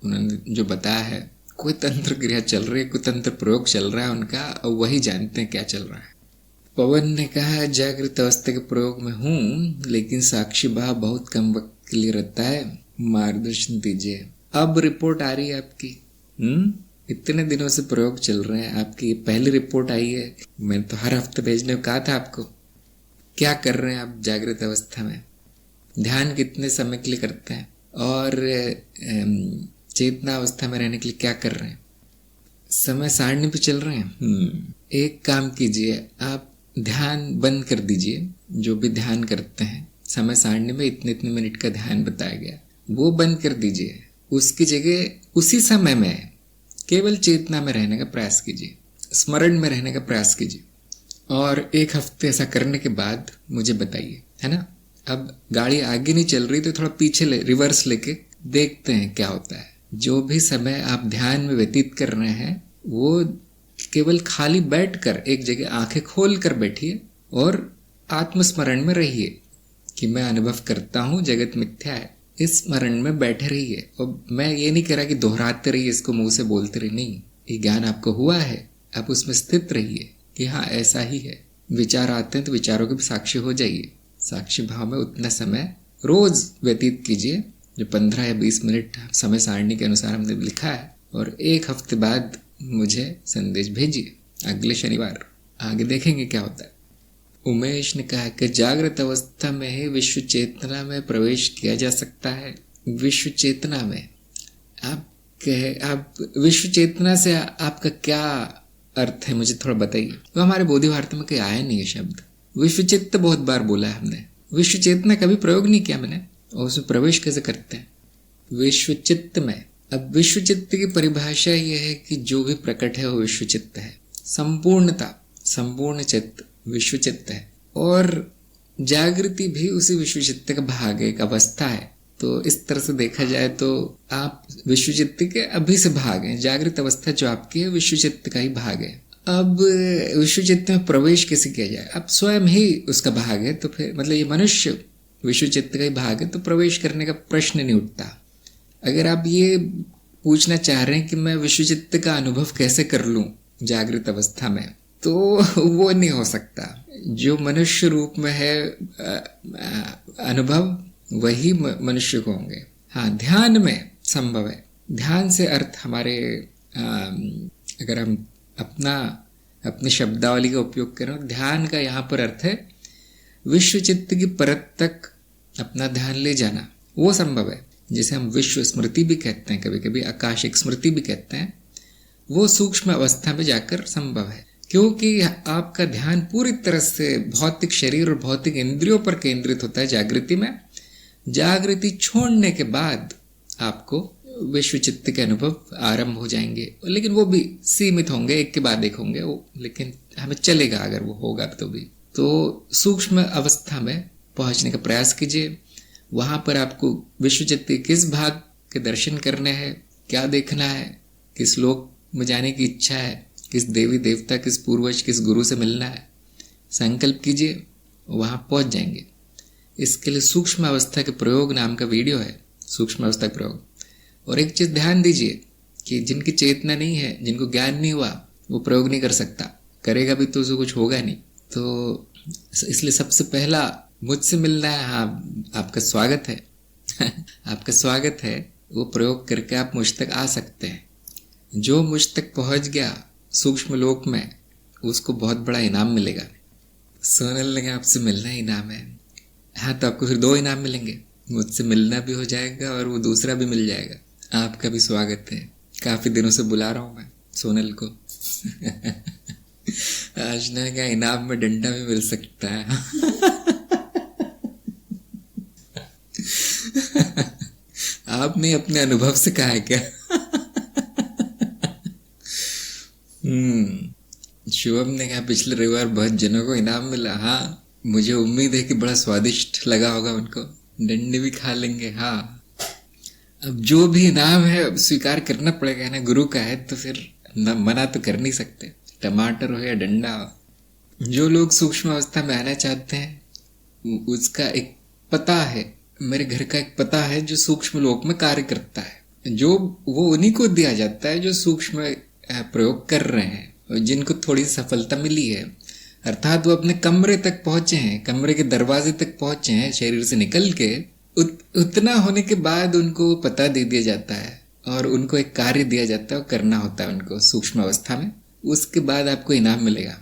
उन्होंने जो बताया है, कोई तंत्र क्रिया चल रही है, कोई तंत्र प्रयोग चल रहा है उनका, और वही जानते हैं क्या चल रहा है। पवन ने कहा, जागृत अवस्था के प्रयोग में हूँ, लेकिन साक्षी भाव बहुत कम वक्त के लिए रहता है, मार्गदर्शन दीजिए। अब रिपोर्ट आ रही है आपकी। इतने दिनों से प्रयोग चल रहे हैं, आपकी पहली रिपोर्ट आई है। मैंने तो हर हफ्ते भेजने को कहा था आपको। क्या कर रहे हैं आप जागृत अवस्था में? ध्यान कितने समय के लिए करते हैं? और चेतना अवस्था में रहने के लिए क्या कर रहे हैं? समय सारणी पे चल रहे हैं? एक काम कीजिए, आप ध्यान बंद कर दीजिए। जो भी ध्यान करते हैं, समय सारणी में इतने मिनट का ध्यान बताया गया, वो बंद कर दीजिए। उसकी जगह उसी समय में केवल चेतना में रहने का प्रयास कीजिए, स्मरण में रहने का प्रयास कीजिए। और एक हफ्ते ऐसा करने के बाद मुझे बताइए, है ना। अब गाड़ी आगे नहीं चल रही तो थोड़ा पीछे रिवर्स लेके देखते हैं क्या होता है। जो भी समय आप ध्यान में व्यतीत कर रहे हैं वो केवल खाली बैठकर एक जगह आंखें खोल कर बैठिए और आत्मस्मरण में रहिए कि मैं अनुभव करता हूँ जगत मिथ्या है। इस स्मरण में बैठे रहिए। और मैं ये नहीं कह रहा कि दोहराते रहिए, इसको मुंह से बोलते रहिए, नहीं। ये ज्ञान आपको हुआ है, आप उसमें स्थित रहिए कि हाँ ऐसा ही है। विचार आते हैं तो विचारों के भी साक्षी हो जाइए। साक्षी भाव में उतना समय रोज व्यतीत कीजिए जो 15 या 20 मिनट समय सारणी के अनुसार हमने लिखा है। और 1 हफ्ते बाद मुझे संदेश भेजिए, अगले शनिवार। आगे देखेंगे क्या होता है। उमेश ने कहा कि जागृत अवस्था में ही विश्व चेतना में प्रवेश किया जा सकता है। विश्व चेतना में आप विश्व चेतना से आपका क्या अर्थ है, मुझे थोड़ा बताइए। तो हमारे बोधि वार्ता में कहीं आया नहीं है शब्द। विश्व चित्त बहुत बार बोला है हमने, विश्व चेतना कभी प्रयोग नहीं किया मैंने। और उसमें प्रवेश कैसे करते हैं विश्व चित्त में। अब विश्व चित्त की परिभाषा यह है कि जो भी प्रकट है वो विश्व चित्त है। संपूर्णता, संपूर्ण चित्त विश्व चित्त है। और जागृति भी उसी विश्व चित्त का भाग है, एक अवस्था है। तो इस तरह से देखा जाए तो आप विश्व चित्त के अभी से भाग हैं। जागृत अवस्था जो आपकी है विश्व चित्त का ही भाग है। अब विश्व चित्त में प्रवेश कैसे किया जाए, आप स्वयं ही उसका भाग है। तो फिर मतलब ये मनुष्य विश्व चित्त का ही भाग है, तो प्रवेश करने का प्रश्न नहीं उठता। अगर आप ये पूछना चाह रहे हैं कि मैं विश्व चित्त का अनुभव कैसे कर लूं जागृत अवस्था में, तो वो नहीं हो सकता। जो मनुष्य रूप में है अनुभव वही मनुष्य को होंगे। हाँ, ध्यान में संभव है। ध्यान से अर्थ हमारे अगर हम अपनी शब्दावली का उपयोग करें, ध्यान का यहाँ पर अर्थ है विश्व चित्त की परत तक अपना ध्यान ले जाना। वो संभव है, जिसे हम विश्व स्मृति भी कहते हैं, कभी कभी आकाशिक स्मृति भी कहते हैं। वो सूक्ष्म अवस्था में जाकर संभव है, क्योंकि आपका ध्यान पूरी तरह से भौतिक शरीर और भौतिक इंद्रियों पर केंद्रित होता है जागृति में। जागृति छोड़ने के बाद आपको विश्व चित्त के अनुभव आरंभ हो जाएंगे, लेकिन वो भी सीमित होंगे, एक के बाद एक होंगे वो, लेकिन हमें चलेगा अगर वो होगा तो भी। तो सूक्ष्म अवस्था में पहुंचने का प्रयास कीजिए। वहां पर आपको विश्व चित्त के किस भाग के दर्शन करने हैं, क्या देखना है, किस लोक में जाने की इच्छा है, किस देवी देवता, किस पूर्वज, किस गुरु से मिलना है, संकल्प कीजिए, वहां पहुंच जाएंगे। इसके लिए सूक्ष्म अवस्था के प्रयोग नाम का वीडियो है, सूक्ष्म अवस्था के प्रयोग। और एक चीज ध्यान दीजिए कि जिनकी चेतना नहीं है, जिनको ज्ञान नहीं हुआ, वो प्रयोग नहीं कर सकता, करेगा भी तो उसे कुछ होगा नहीं। तो इसलिए सबसे पहला मुझसे मिलना है। हाँ, आपका स्वागत है आपका स्वागत है। वो प्रयोग करके आप मुझ तक आ सकते हैं। जो मुझ तक पहुंच गया सूक्ष्म लोक में, उसको बहुत बड़ा इनाम मिलेगा। सोनल ने आपसे मिलना इनाम है। हाँ, तो आपको फिर 2 इनाम मिलेंगे, मुझसे मिलना भी हो जाएगा और वो दूसरा भी मिल जाएगा। आपका भी स्वागत है। काफी दिनों से बुला रहा हूं मैं सोनल को आज ने क्या इनाम में डंडा भी मिल सकता है आपने अपने अनुभव से कहा है क्या शुभम ने कहा पिछले रविवार बहुत जनों को इनाम मिला। हाँ, मुझे उम्मीद है कि बड़ा स्वादिष्ट लगा होगा उनको, डंडे भी खा लेंगे। हाँ, अब जो भी इनाम है स्वीकार करना पड़ेगा ना, गुरु का है तो फिर मना तो कर नहीं सकते। टमाटर हो या डंडा हो। जो लोग सूक्ष्म अवस्था में आना चाहते हैं उसका एक पता है, मेरे घर का एक पता है जो सूक्ष्म लोक में कार्य करता है। जो वो उन्हीं को दिया जाता है जो सूक्ष्म प्रयोग कर रहे हैं और जिनको थोड़ी सफलता मिली है, अर्थात वो अपने कमरे तक पहुंचे हैं, कमरे के दरवाजे तक पहुंचे हैं शरीर से निकल के। उतना होने के बाद उनको पता दे दिया जाता है और उनको एक कार्य दिया जाता है, वो करना होता है उनको सूक्ष्म अवस्था में। उसके बाद आपको इनाम मिलेगा।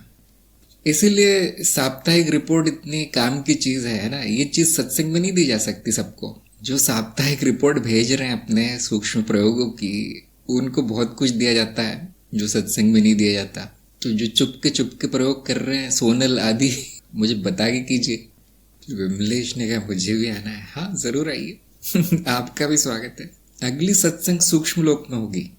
इसीलिए साप्ताहिक रिपोर्ट इतनी काम की चीज है ना। ये चीज सत्संग में नहीं दी जा सकती सबको। जो साप्ताहिक रिपोर्ट भेज रहे हैं अपने सूक्ष्म प्रयोगों की, उनको बहुत कुछ दिया जाता है जो सत्संग में नहीं दिया जाता। तो जो चुपके प्रयोग कर रहे हैं, सोनल आदि, मुझे बता के कीजिए। विमलेश ने कहा मुझे भी आना है। हाँ, जरूर आइए आपका भी स्वागत है। अगली सत्संग सूक्ष्म लोक में होगी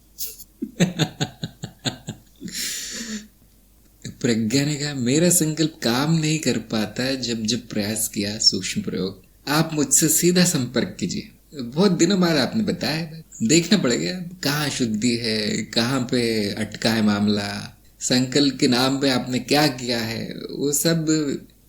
प्रज्ञा ने कहा मेरा संकल्प काम नहीं कर पाता जब प्रयास किया सूक्ष्म प्रयोग। आप मुझसे सीधा संपर्क कीजिए। बहुत दिनों बाद आपने बताया, देखना पड़ेगा कहाँ शुद्धि है, कहाँ पे अटका है मामला, संकल्प के नाम पे आपने क्या किया है, वो सब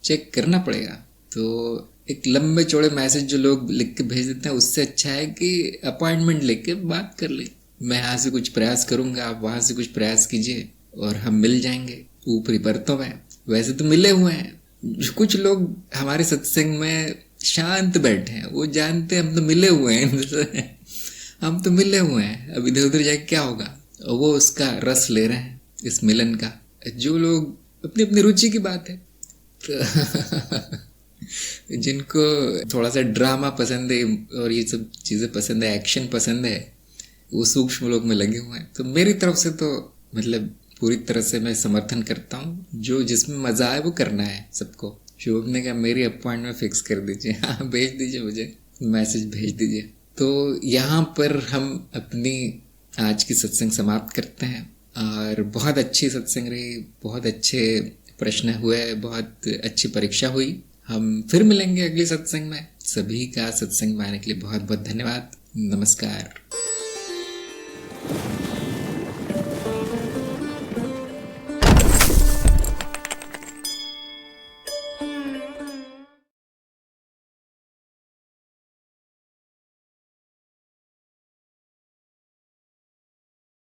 चेक करना पड़ेगा। तो एक लंबे चौड़े मैसेज जो लोग लिख के भेज देते हैं, उससे अच्छा है कि अपॉइंटमेंट लेके बात कर ले। मैं यहाँ से कुछ प्रयास करूंगा, आप वहां से कुछ प्रयास कीजिए और हम मिल जाएंगे ऊपरी परतों में। वैसे तो मिले हुए हैं, कुछ लोग हमारे सत्संग में शांत बैठे हैं, वो जानते हैं हम तो मिले हुए हैं हम तो मिले हुए हैं, अब इधर उधर जाके क्या होगा, और वो उसका रस ले रहे हैं इस मिलन का। जो लोग अपनी अपनी रुचि की बात है, तो जिनको थोड़ा सा ड्रामा पसंद है और ये सब चीज़ें पसंद है, एक्शन पसंद है, वो सूक्ष्म लोग में लगे हुए हैं। तो मेरी तरफ से तो मतलब पूरी तरह से मैं समर्थन करता हूँ, जो जिसमें मज़ा आए वो करना है सबको। शुभ ने कहा मेरी अपॉइंटमेंट फिक्स कर दीजिए, हाँ भेज दीजिए, मुझे मैसेज भेज दीजिए। तो यहाँ पर हम अपनी आज की सत्संग समाप्त करते हैं, और बहुत अच्छी सत्संग रही, बहुत अच्छे प्रश्न हुए, बहुत अच्छी परीक्षा हुई। हम फिर मिलेंगे अगले सत्संग में। सभी का सत्संग में आने के लिए बहुत बहुत धन्यवाद। नमस्कार।